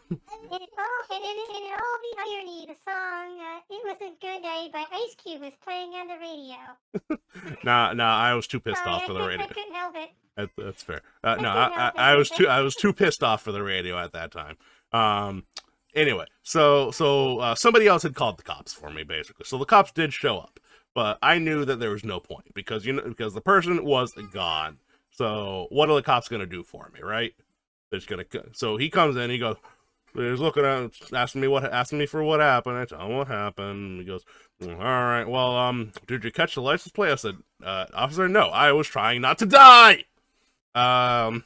all the irony, the song "It Was a Good Day" by Ice Cube was playing on the radio. Nah, I was too pissed off for the radio. I couldn't help it. That's fair. I was too pissed off for the radio at that time. Anyway, so somebody else had called the cops for me, basically. So the cops did show up, but I knew that there was no point because the person was gone. So what are the cops gonna do for me, right? They're just gonna. So he comes in, he goes, he's looking at, asking me for what happened. I tell him what happened. He goes, all right, well, did you catch the license plate? I said, officer, no, I was trying not to die. And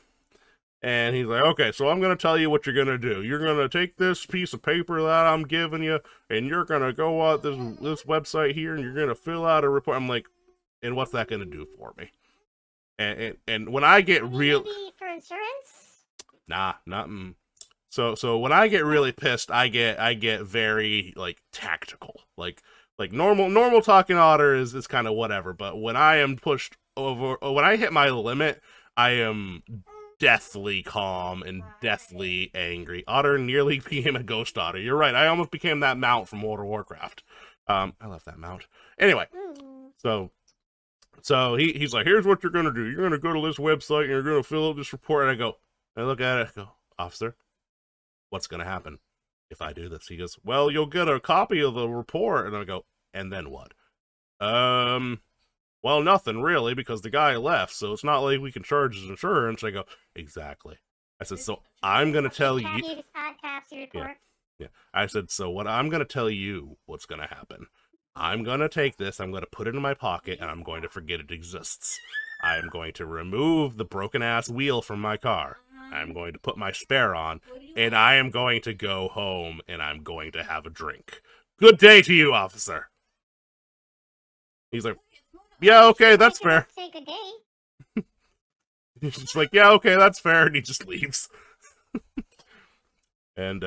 he's like, okay, so I'm gonna tell you what you're gonna do. You're gonna take this piece of paper that I'm giving you, and you're gonna go out this website here, and you're gonna fill out a report. I'm like, and what's that gonna do for me? And when I get real, for insurance. Nah, nothing. So when I get really pissed, I get very like tactical. Like normal talking Otter is kind of whatever, but when I am pushed over, or when I hit my limit, I am deathly calm and deathly angry. Otter nearly became a ghost Otter. You're right. I almost became that mount from World of Warcraft. I love that mount. Anyway, so he's like, here's what you're gonna do. You're gonna go to this website and you're gonna fill out this report. And I look at it, I go, officer, what's going to happen if I do this? He goes, well, you'll get a copy of the report. And I go, and then what? Well, nothing really, because the guy left, so it's not like we can charge his insurance. I go, exactly. I said, so I'm going to tell you. Yeah. I said, so what I'm going to tell you what's going to happen. I'm going to take this, I'm going to put it in my pocket, and I'm going to forget it exists. I am going to remove the broken-ass wheel from my car. I'm going to put my spare on, and I am going to go home, and I'm going to have a drink. Good day to you, officer. He's like, yeah, okay, that's fair. Say good day. He's just like, yeah, okay, that's fair, and he just leaves. And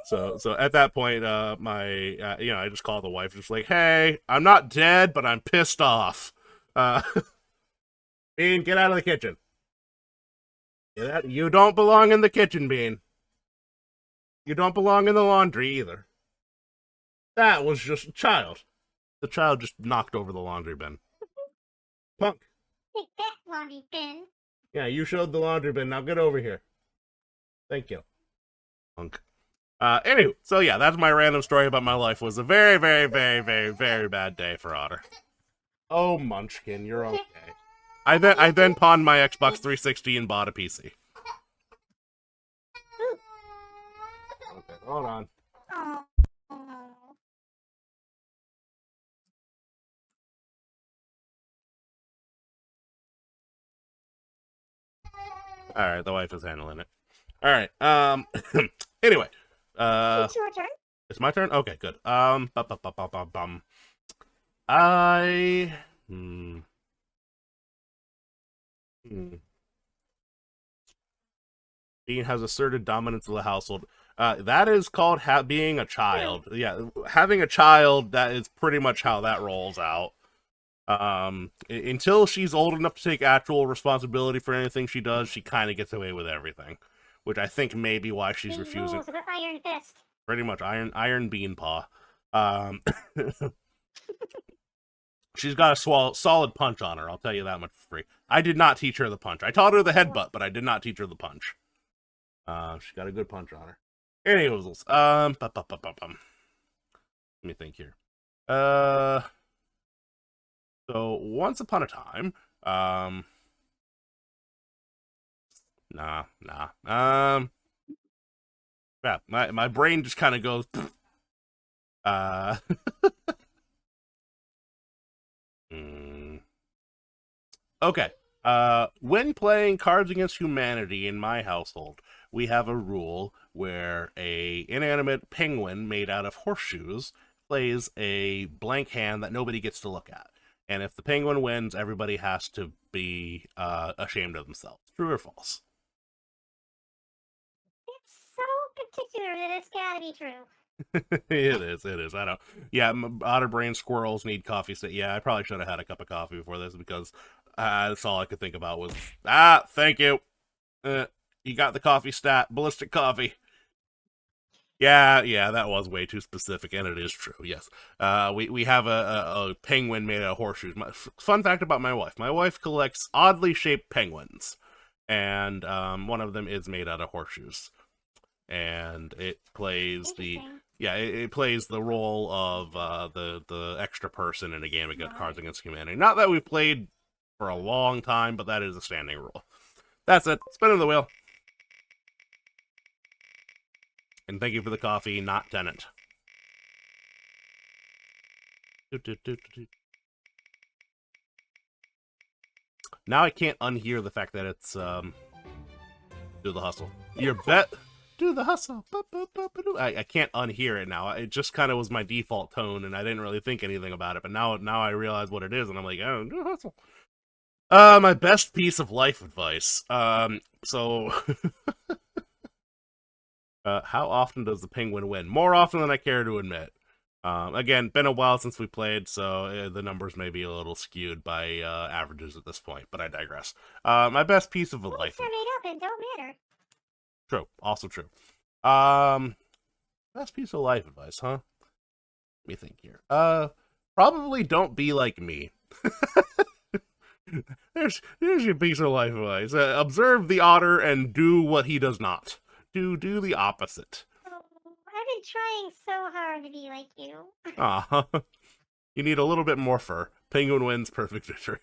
so at that point, I just call the wife, just like, hey, I'm not dead, but I'm pissed off. Bean, get out of the kitchen. You don't belong in the kitchen, Bean. You don't belong in the laundry either. That was just a child. The child just knocked over the laundry bin. Punk. Take that, laundry bin. Yeah, you showed the laundry bin. Now get over here. Thank you. Punk. Anyway, so yeah, that's my random story about my life. It was a very, very, very, very, very bad day for Otter. Oh, Munchkin, you're okay. I then pawned my Xbox 360 and bought a PC. Okay, hold on. Oh. Alright, the wife is handling it. Alright, anyway. It's your turn. It's my turn? Okay, good. Bean has asserted dominance of the household. That is called being a child. Yeah, having a child, that is pretty much how that rolls out. Until she's old enough to take actual responsibility for anything she does, she kind of gets away with everything. Which I think may be why she's refusing. Iron fist. Pretty much, iron bean paw. She's got a solid punch on her, I'll tell you that much for free. I did not teach her the punch. I taught her the headbutt, but I did not teach her the punch. She got a good punch on her. Anyways, let me think here. So once upon a time, yeah, my brain just kind of goes, okay. When playing Cards Against Humanity in my household, we have a rule where a inanimate penguin made out of horseshoes plays a blank hand that nobody gets to look at. And if the penguin wins, everybody has to be ashamed of themselves. True or false? It's so particular that it's gotta be true. It is. I don't. Yeah, otter brain squirrels need coffee. Yeah, I probably should have had a cup of coffee before this because that's all I could think about was, thank you. You got the coffee stat, ballistic coffee. Yeah, that was way too specific, and it is true, yes. We have a penguin made out of horseshoes. Fun fact about my wife. My wife collects oddly shaped penguins, and one of them is made out of horseshoes. And it plays it plays the role of the extra person in a game of Cards Against Humanity. Not that we've played for a long time, but that is a standing rule. That's it. Spinning the wheel. And thank you for the coffee, not tenant. Now I can't unhear the fact that it's do the hustle. Your bet. Do the hustle. I can't unhear it now. It just kind of was my default tone, and I didn't really think anything about it. But now I realize what it is, and I'm like, oh, do the hustle. My best piece of life advice. So, how often does the penguin win? More often than I care to admit. Again, been a while since we played, so the numbers may be a little skewed by averages at this point, but I digress. My best piece of life. They're made up and don't matter. True. Also true. Best piece of life advice, huh? Let me think here. Probably don't be like me. There's your piece of life advice. Observe the otter and do what he does not. Do the opposite. Oh, I've been trying so hard to be like you. Ah, you need a little bit more fur. Penguin wins, perfect victory.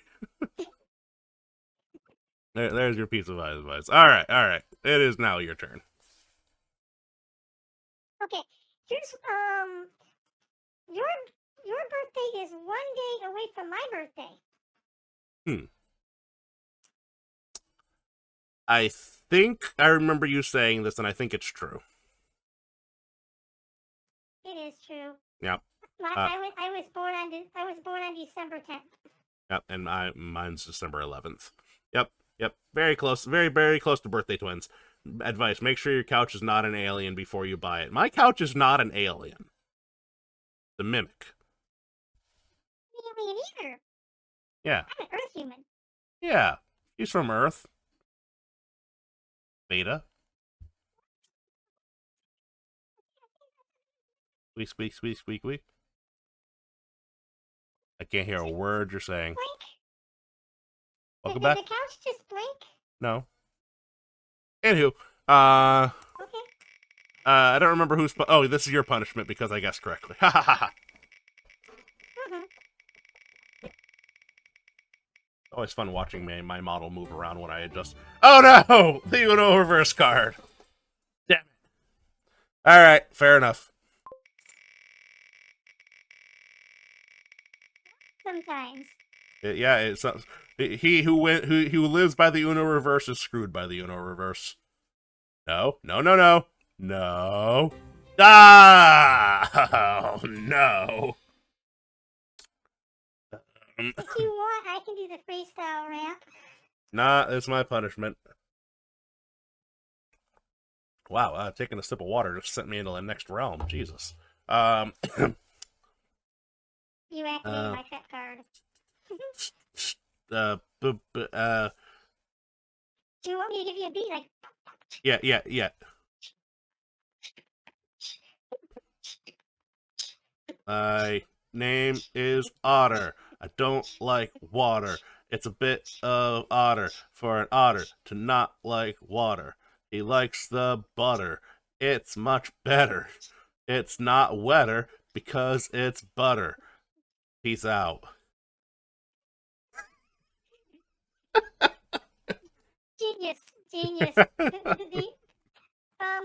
There's your piece of advice. All right. It is now your turn. Okay, here's your birthday is one day away from my birthday. I think I remember you saying this, and I think it's true. It is true. Yep. I was born on December 10th. Yep, and mine's December 11th. Yep. Very close, very close to birthday twins. Advice: make sure your couch is not an alien before you buy it. My couch is not an alien. The mimic. Alien either. Yeah. I'm an Earth human. Yeah. He's from Earth. Beta. Squeak, squeak, squeak, squeak, squeak. I can't hear a word you're saying. Blink. Welcome Did back. the couch just blink? No. Anywho, Okay. I don't remember who's. Oh, this is your punishment because I guessed correctly. Ha ha ha ha. Always fun watching my model move around when I adjust. Oh no! The Uno reverse card. Damn it. All right, fair enough. Sometimes. Yeah, it's he who lives by the Uno reverse is screwed by the Uno reverse. No. Ah! Oh, no. If you want, I can do the freestyle ramp. Nah, it's my punishment. Wow, taking a sip of water just sent me into the next realm. Jesus. You activated my pet card. Do you want me to give you a beat? Like. Yeah. My name is Otter. I don't like water. It's a bit of otter for an otter to not like water. He likes the butter. It's much better. It's not wetter because it's butter. Peace out. Genius.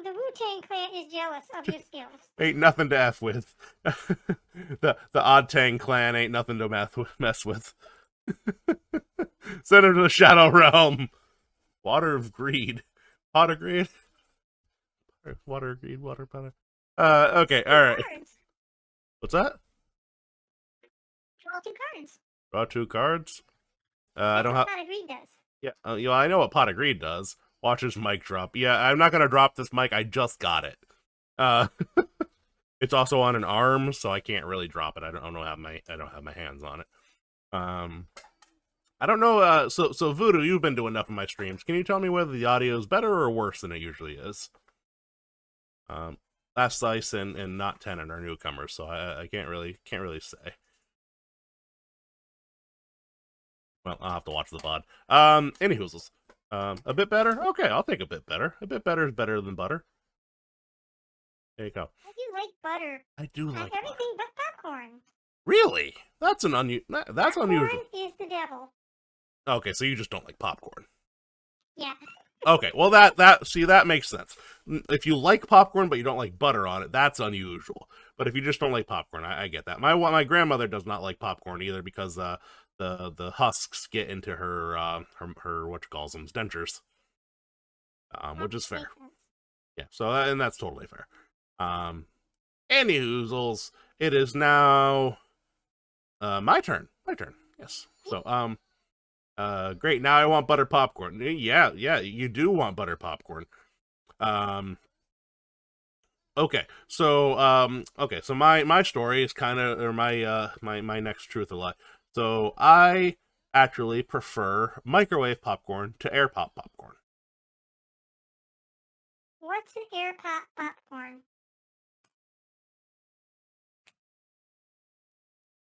The Wu-Tang Clan is jealous of your skills. Ain't nothing to F with. the Oddtang clan ain't nothing to mess with. Send him to the Shadow Realm. Water of Greed. Pot of Greed? Water of Greed, water powder. Okay, alright. What's that? Draw 2 cards. Draw 2 cards? I don't have... Pot of Greed does. Yeah, I know what Pot of Greed does. Watch his mic drop. Yeah, I'm not gonna drop this mic. I just got it. It's also on an arm, so I can't really drop it. I don't have my hands on it. I don't know. So Voodoo, you've been to enough of my streams. Can you tell me whether the audio is better or worse than it usually is? Last Slice and Not Tenant are newcomers, so I can't really say. Well, I'll have to watch the VOD. Anywhoozles. A bit better? Okay, I'll take a bit better. A bit better is better than butter. There you go. I do like butter. I do like everything but popcorn. Really? That's unusual. Popcorn is the devil. Okay, so you just don't like popcorn. Yeah. Okay, well that makes sense. If you like popcorn but you don't like butter on it, that's unusual. But if you just don't like popcorn, I get that. My grandmother does not like popcorn either because the husks get into her what you calls them, dentures, which is fair. Yeah, so and that's totally fair. Anyhoozles, it is now my turn. Yes. So great. Now I want butter popcorn. Yeah, you do want butter popcorn. Okay. So so my story is kind of, or my next truth a lot. So I actually prefer microwave popcorn to air pop popcorn. What's an air pop popcorn?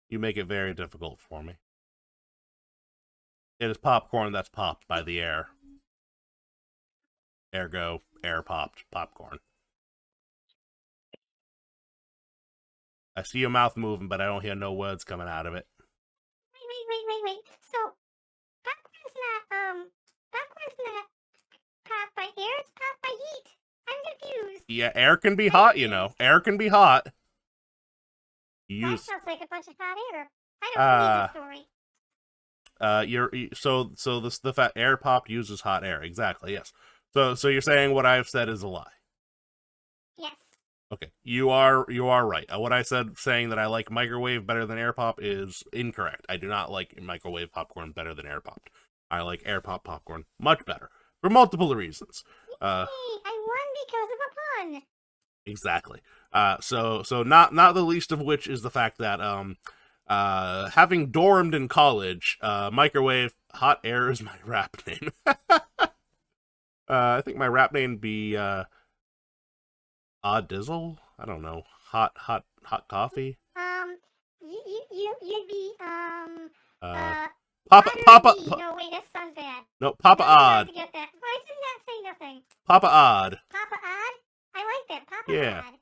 You make it very difficult for me. It is popcorn that's popped by the air. Ergo, air popped popcorn. I see your mouth moving, but I don't hear no words coming out of it. Wait. So, popcorn's not popped by air, it's popped by heat. I'm confused. Yeah, air can be hot, you know. Air can be hot. That sounds like a bunch of hot air. I don't believe the story. The fact air pop uses hot air. Exactly. Yes. So you're saying what I've said is a lie. Yes. Okay, you are right. What I said, saying that I like microwave better than air pop, is incorrect. I do not like microwave popcorn better than air popped. I like air pop popcorn much better for multiple reasons. Yay, I won because of a pun. Exactly. So not the least of which is the fact that having dormed in college, microwave hot air is my rap name. I think my rap name would be Dizzle? I don't know. Hot coffee? You'd be, Papa. No, wait, that sounds bad. No, Papa Odd. Forget that. Why did that say nothing? Papa Odd. Papa Odd? I like that. Papa Yeah. Odd.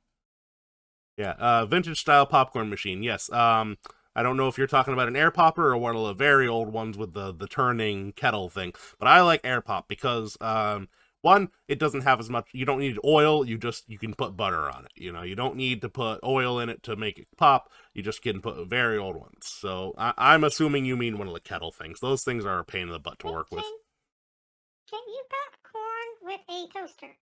Yeah, vintage style popcorn machine. Yes. I don't know if you're talking about an air popper or one of the very old ones with the turning kettle thing, but I like air pop because one, it doesn't have as much. You don't need oil. You can put butter on it. You know, you don't need to put oil in it to make it pop. You just can put very old ones. So I'm assuming you mean one of the kettle things. Those things are a pain in the butt to work with. Can you pop corn with a toaster?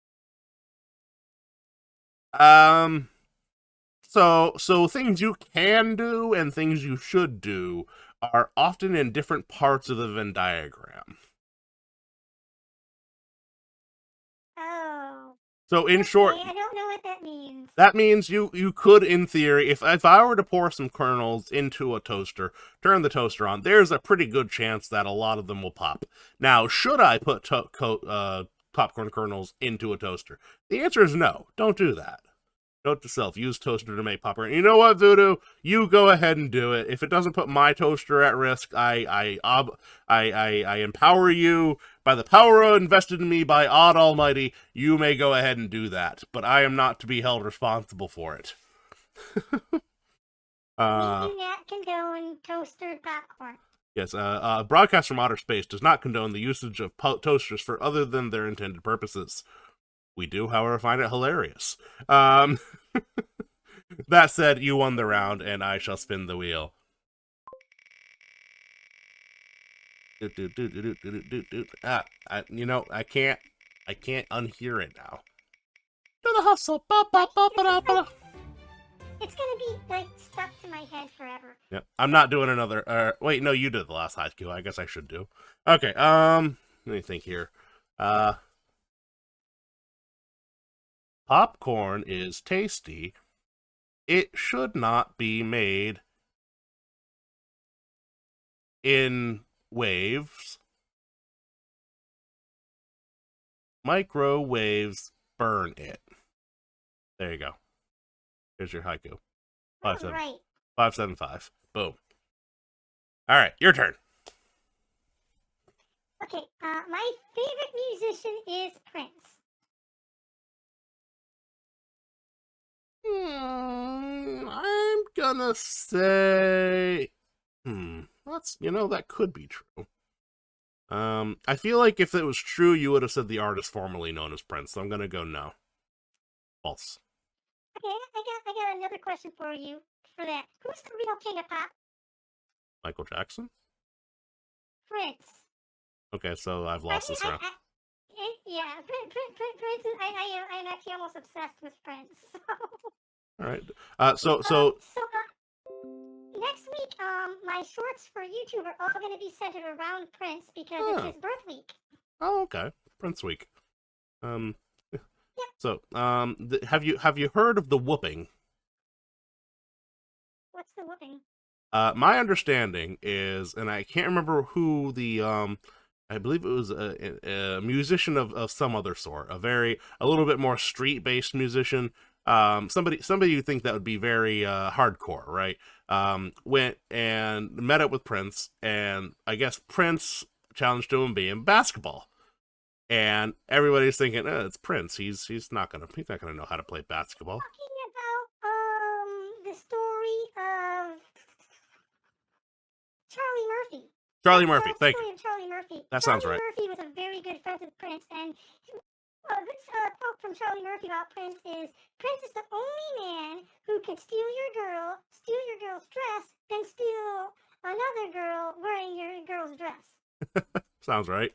So things you can do and things you should do are often in different parts of the Venn diagram. Oh. So in short, I don't know what that means. That means you could, in theory, if I were to pour some kernels into a toaster, turn the toaster on, there's a pretty good chance that a lot of them will pop. Now, should I put popcorn kernels into a toaster? The answer is no. Don't do that. Note to self, use toaster to make popcorn. You know what, Voodoo? You go ahead and do it. If it doesn't put my toaster at risk, I empower you by the power invested in me by Odd Almighty. You may go ahead and do that, but I am not to be held responsible for it. We do not condone toaster popcorn. Yes, broadcast from Otter Space does not condone the usage of toasters for other than their intended purposes. We do, however, find it hilarious. That said, you won the round, and I shall spin the wheel. I can't unhear it now. To the hustle. It's gonna be, like, stuck to my head forever. Yep, I'm not doing another, wait, no, you did the last haiku. I guess I should do. Okay, let me think here. Popcorn is tasty. It should not be made in waves. Microwaves burn it. There you go. Here's your haiku. 575. Boom. All right, your turn. Okay, my favorite musician is Prince. I'm gonna say, that could be true. I feel like if it was true, you would have said the artist formerly known as Prince, so I'm gonna go no. False. Okay, I got another question for you for that. Who's the real king of pop? Michael Jackson? Prince. Okay, so I've lost this round. Yeah, Prince. I'm actually almost obsessed with Prince. So. All right. Next week, my shorts for YouTube are all going to be centered around Prince because it's his birth week. Oh, okay. Prince week. Yep. So, have you heard of the whooping? What's the whooping? My understanding is, and I can't remember who the I believe it was a musician of some other sort, a little bit more street-based musician. Somebody you think that would be very hardcore, right? Went and met up with Prince, and I guess Prince challenged him to be in basketball. And everybody's thinking, it's Prince. He's not gonna know how to play basketball. Talking about the story of Charlie Murphy. Charlie Murphy, thank you. Charlie Murphy. That sounds right. Charlie Murphy was a very good friend with Prince, and this quote from Charlie Murphy about Prince is the only man who can steal your girl's dress, then steal another girl wearing your girl's dress. Sounds right.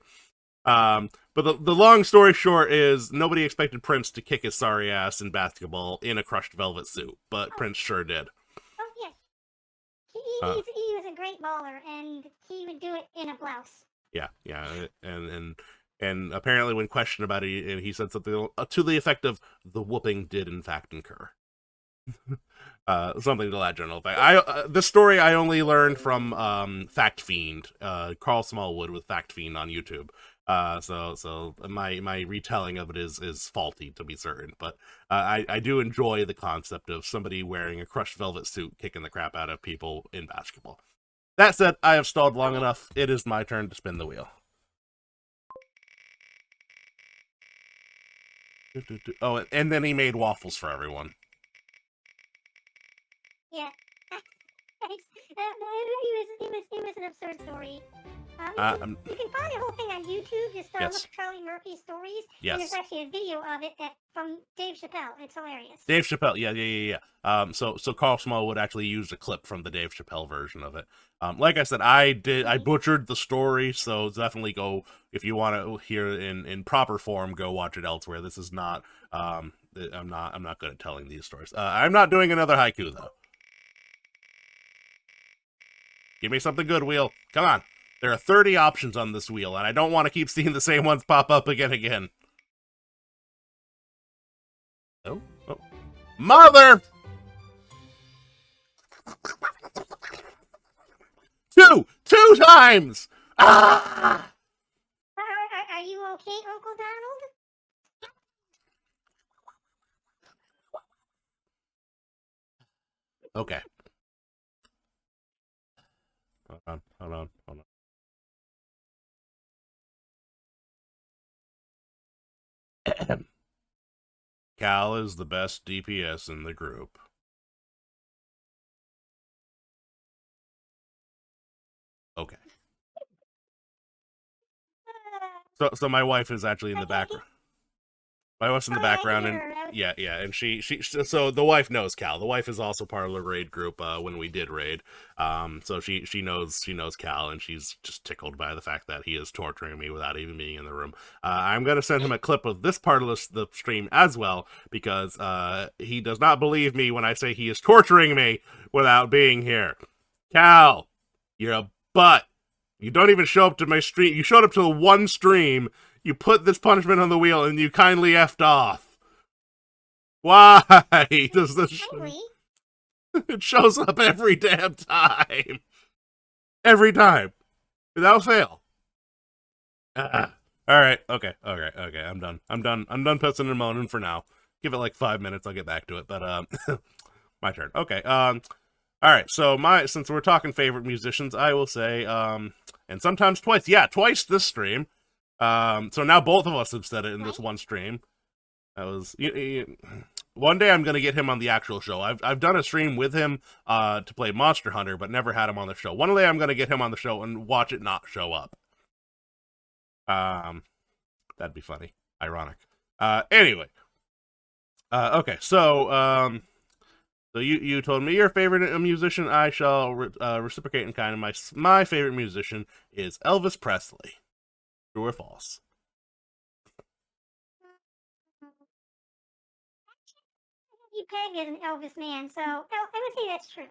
But the long story short is nobody expected Prince to kick his sorry ass in basketball in a crushed velvet suit, but Prince sure did. Oh, yeah. He was a great baller, and he would do it in a blouse. Yeah, and apparently when questioned about it, he said something to the effect of, "The whooping did in fact incur." Something to that general effect. This story I only learned from Fact Fiend, Carl Smallwood with Fact Fiend on YouTube. So my retelling of it is faulty, to be certain, but I do enjoy the concept of somebody wearing a crushed velvet suit kicking the crap out of people in basketball. That said, I have stalled long enough. It is my turn to spin the wheel. Oh, and then he made waffles for everyone. Yeah. It was an absurd story. You can find the whole thing on YouTube. Just look at Charlie Murphy stories. Yes. And there's actually a video of it from Dave Chappelle. It's hilarious. Dave Chappelle, yeah. So Carl Smallwood actually used a clip from the Dave Chappelle version of it. Like I said, I butchered the story, so definitely go, if you want to hear it in proper form, go watch it elsewhere. This is not, I'm not good at telling these stories. I'm not doing another haiku, though. Give me something good, wheel. Come on. There are 30 options on this wheel, and I don't want to keep seeing the same ones pop up again. Oh. Mother! Two times! Ah! Are you okay, Uncle Donald? Okay. Hold on. Cal is the best DPS in the group. Okay. So my wife is actually in the background. My wife's in the background, and yeah, and she so the wife knows Cal. The wife is also part of the raid group when we did raid. So she knows Cal, and she's just tickled by the fact that he is torturing me without even being in the room. I'm gonna send him a clip of this part of the stream as well, because he does not believe me when I say he is torturing me without being here. Cal, you're a butt. You don't even show up to my stream. You showed up to the one stream. You put this punishment on the wheel, and you kindly effed off. Why does this? It shows up every damn time. Every time, without fail. All right. Okay. I'm done. I'm done pissing and moaning for now. Give it like 5 minutes. I'll get back to it. But my turn. Okay. All right. So since we're talking favorite musicians, I will say and sometimes twice. Yeah, twice this stream. So now both of us have said it in this one stream. That was one day I'm gonna get him on the actual show. I've done a stream with him to play Monster Hunter, but never had him on the show. One day I'm gonna get him on the show and watch it not show up. That'd be funny. Ironic. Anyway. Okay, so you told me your favorite musician. I shall reciprocate in kind. My favorite musician is Elvis Presley. True or false? You peg is an Elvis man, so I would say that's true.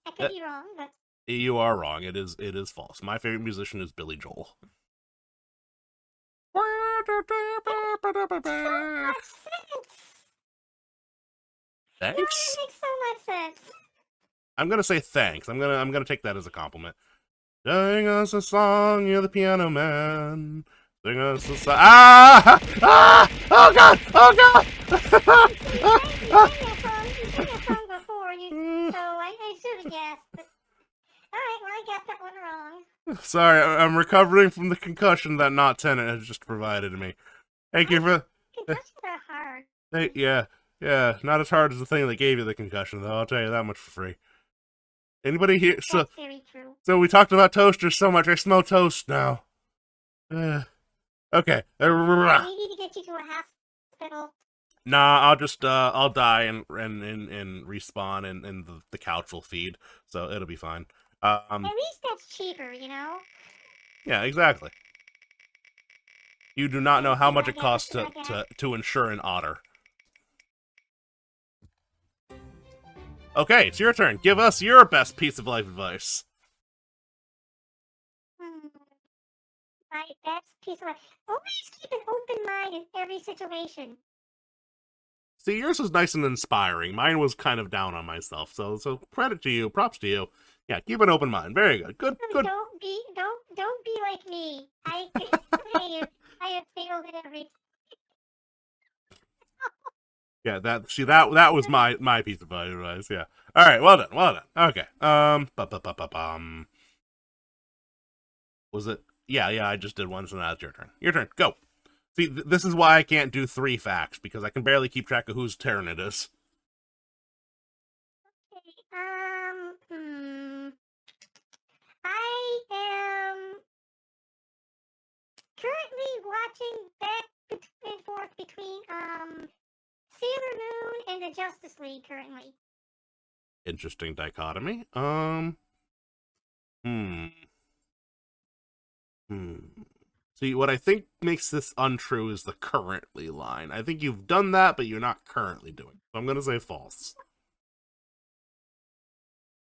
I could be wrong, but you are wrong. It is false. My favorite musician is Billy Joel. Thanks. That makes so much sense. I'm gonna say thanks. I'm gonna take that as a compliment. Sing us a song, you're the piano man. Sing us a song. Oh God! You sang that song before, so I should have guessed. But, all right, well, I got that one wrong. Sorry, I'm recovering from the concussion that Not Tenant has just provided me. Thank you for. Concussions are hard. Yeah, not as hard as the thing that gave you the concussion, though. I'll tell you that much for free. Anybody here? That's very true. So we talked about toasters so much, I smell toast now. Okay. We need to get you to a hospital. Nah, I'll just I'll die and respawn, and the couch will feed, so it'll be fine. At least that's cheaper, you know? Yeah, exactly. You do not know how much it costs to insure an otter. Okay, it's your turn. Give us your best piece of life advice. My best piece of life. Always keep an open mind in every situation. See, yours was nice and inspiring. Mine was kind of down on myself. So credit to you, props to you. Yeah, keep an open mind. Very good. Good. Don't be like me. I have failed at everything. Yeah, that was my piece of advice. Yeah. All right. Well done. Okay. Was it? Yeah. I just did one, so now it's your turn. Your turn. Go. See, this is why I can't do 3 facts, because I can barely keep track of whose turn it is. Okay, I am currently watching back and forth between, Sailor Moon and the Justice League currently. Interesting dichotomy. See, what I think makes this untrue is the currently line. I think you've done that, but you're not currently doing it. So I'm going to say false.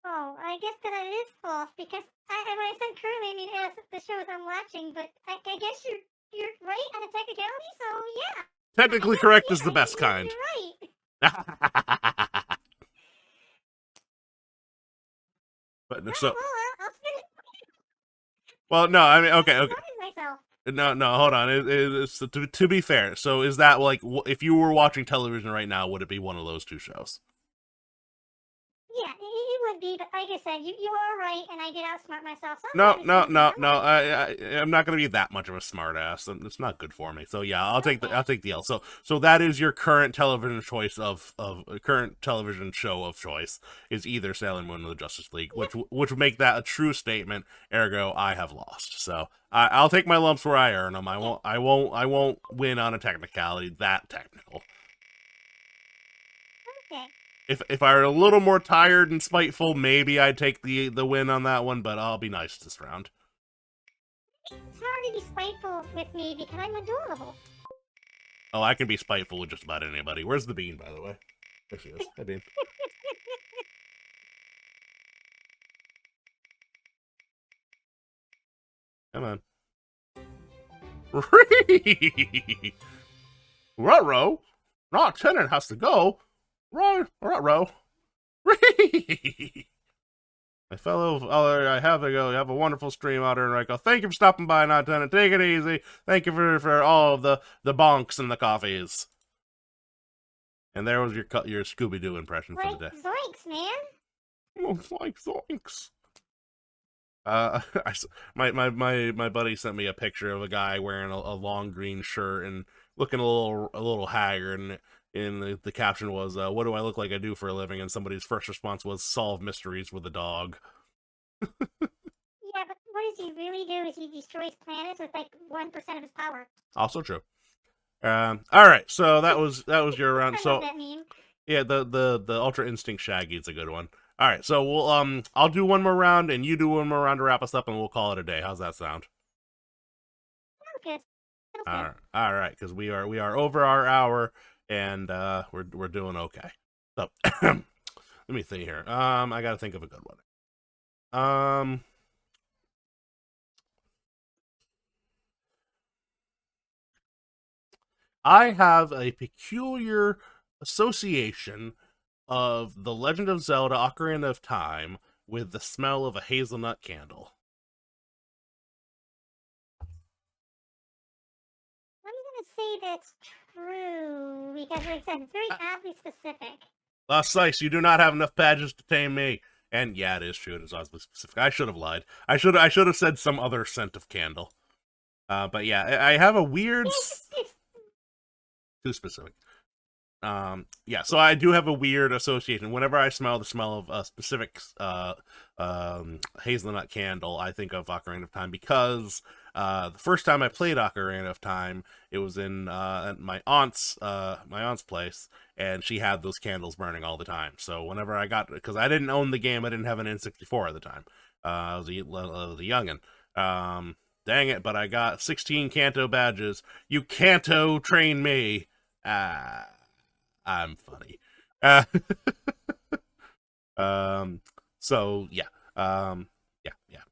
Oh, I guess that it is false, because when I said currently, I mean as the shows I'm watching, but I guess you're right on a technicality, so yeah. Technically correct is the best kind. You're right. But I'll so, spin it. well, no, I mean, okay. Myself. No, hold on. To be fair, so is that like, if you were watching television right now, would it be one of those 2 shows? Yeah, it would be, but like I said, you are right, and I did outsmart myself. So No. I'm not gonna be that much of a smartass. It's not good for me. So yeah, I'll take the L. So that is your current television choice of current television show of choice is either Sailor Moon or the Justice League, which would make that a true statement. Ergo, I have lost. So I'll take my lumps where I earn them. I won't win on a technicality that technical. Okay. If I were a little more tired and spiteful, maybe I'd take the win on that one, but I'll be nice this round. It's hard to be spiteful with me because I'm adorable. Oh, I can be spiteful with just about anybody. Where's the bean, by the way? There she is. Hi, Bean. Come on. Ruh-roh! Not tenant has to go. Ruh-roh. My fellow, I have to go. You have a wonderful stream, Otter and Raiko. Thank you for stopping by, not tenant. Take it easy. Thank you for all of the bonks and the coffees. And there was your Scooby-Doo impression for the day. Zoinks, man. Oh, zoinks. My buddy sent me a picture of a guy wearing a long green shirt and looking a little haggard, and the caption was, "What do I look like I do for a living?" And somebody's first response was, "Solve mysteries with a dog." Yeah, but what does he really do? Is he destroys planets with like 1% of his power? Also true. All right, so that was your round. So that meme. Yeah, the Ultra Instinct Shaggy is a good one. All right, so we'll I'll do one more round and you do one more round to wrap us up, and we'll call it a day. How's that sound? Good. All right, because we are over our hour, and we're doing okay. So let me think here. I gotta think of a good one. I have a peculiar association of The Legend of Zelda: Ocarina of Time with the smell of a hazelnut candle. I'm gonna say that's true because, like I said, it's very oddly specific. Slice, you do not have enough badges to tame me. And yeah, it is true. It is oddly specific. I should have lied. I should have said some other scent of candle. But yeah, I have a weird. Too specific. Yeah, so I do have a weird association. Whenever I smell the smell of a specific Hazelnut Candle, I think of Ocarina of Time because the first time I played Ocarina of Time, it was in at my aunt's place, and she had those candles burning all the time. So whenever I got, because I didn't own the game, I didn't have an N64 at the time. I was a youngin'. Dang it! But I got 16 Kanto badges. You Kanto train me. I'm funny. So yeah. Yeah.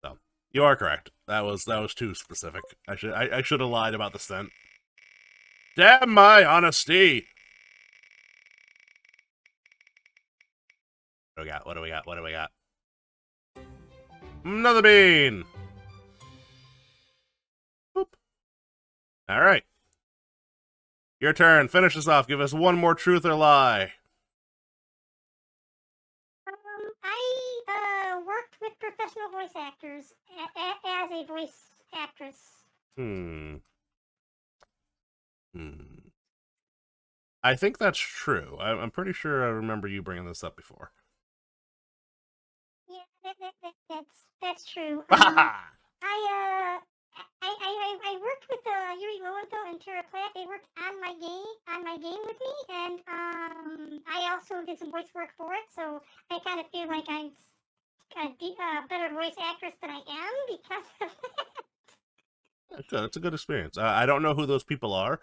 So you are correct. That was too specific. I should have lied about the scent. Damn my honesty. What do we got? Another bean. Boop. All right. Your turn. Finish this off. Give us one more truth or lie. I worked with professional voice actors as a voice actress. I think that's true. I'm pretty sure I remember you bringing this up before. Yeah, that's true. I worked with Yuri Lowenthal and Tara Platt. They worked on my game with me, and I also did some voice work for it. So I kind of feel like I'm a better voice actress than I am because of that. It's a good experience. I don't know who those people are,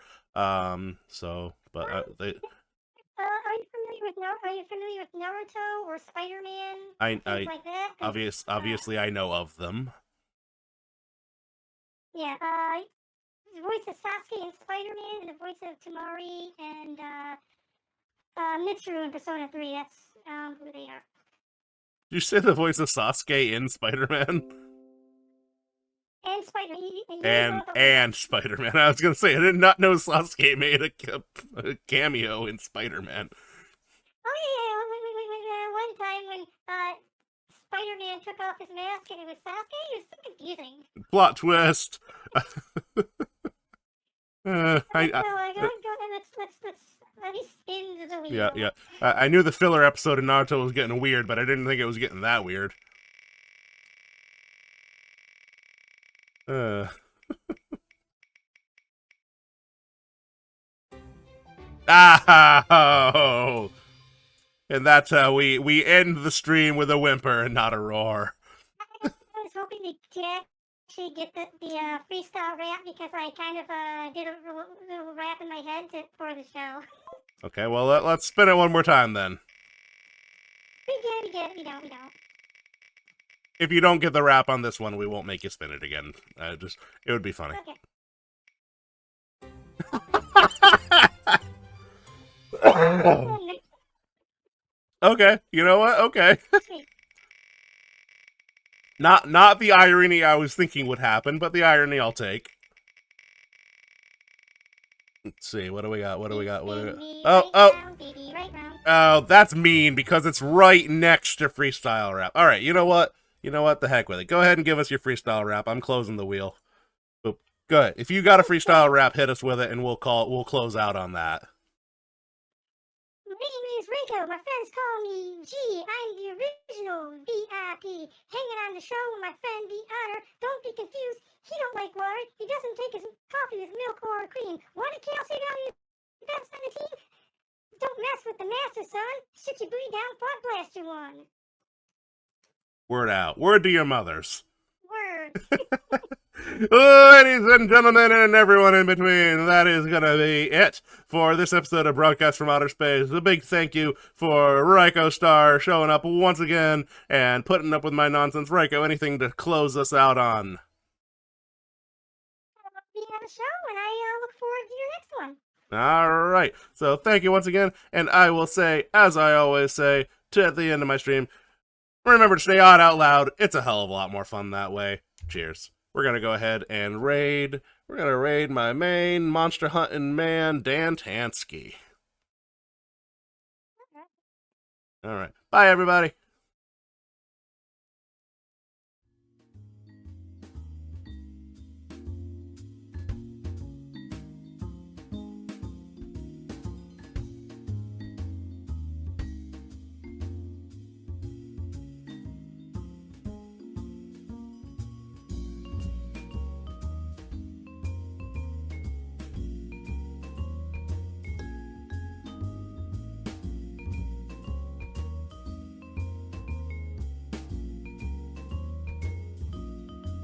so but they. Are you familiar with Naruto or Spider-Man? Things like that. Obviously, I know of them. Yeah, the voice of Sasuke in Spider-Man, and the voice of Tamari and Mitsuru in Persona 3. That's who they are. Did you say the voice of Sasuke in Spider-Man? And Spider-Man. And Spider-Man. I was gonna say, I did not know Sasuke made a cameo in Spider-Man. Oh yeah, one time when Spider-Man took off his mask and it was Sasuke, it was so confusing. Plot twist. Yeah. I knew the filler episode of Naruto was getting weird, but I didn't think it was getting that weird. Oh! And that's how we end the stream with a whimper and not a roar. I was hoping to actually get the freestyle rap because I kind of did a little rap in my head for the show. Okay, well, let's spin it one more time then. We get it. We don't. If you don't get the rap on this one, we won't make you spin it again. It would be funny. Okay. Okay, you know what? Okay. Not the irony I was thinking would happen, but the irony I'll take. Let's see, what do we got? Oh, that's mean because it's right next to freestyle rap. All right, you know what? The heck with it. Go ahead and give us your freestyle rap. I'm closing the wheel. Oop. Good. If you got a freestyle rap, hit us with it, and we'll close out on that. My name is Raiko. My friends call me G. I'm the original VIP. Hanging on the show with my friend the Otter. Don't be confused. He don't like water. He doesn't take his coffee with milk or cream. Want a calcium down your best on the team? Don't mess with the master, son. Sit your booty down, pot blast you one. Word out. Word to your mothers. Word. Ladies and gentlemen, and everyone in between, that is going to be it for this episode of Broadcast from Outer Space. A big thank you for Raiko Star showing up once again and putting up with my nonsense. Raiko, anything to close us out on? Be on the show, and I look forward to your next one. All right. So thank you once again, and I will say, as I always say, at the end of my stream, remember to stay odd out loud. It's a hell of a lot more fun that way. Cheers. We're going to go ahead and raid. We're going to raid my main monster hunting man, Dan Tansky. All right. Bye, everybody.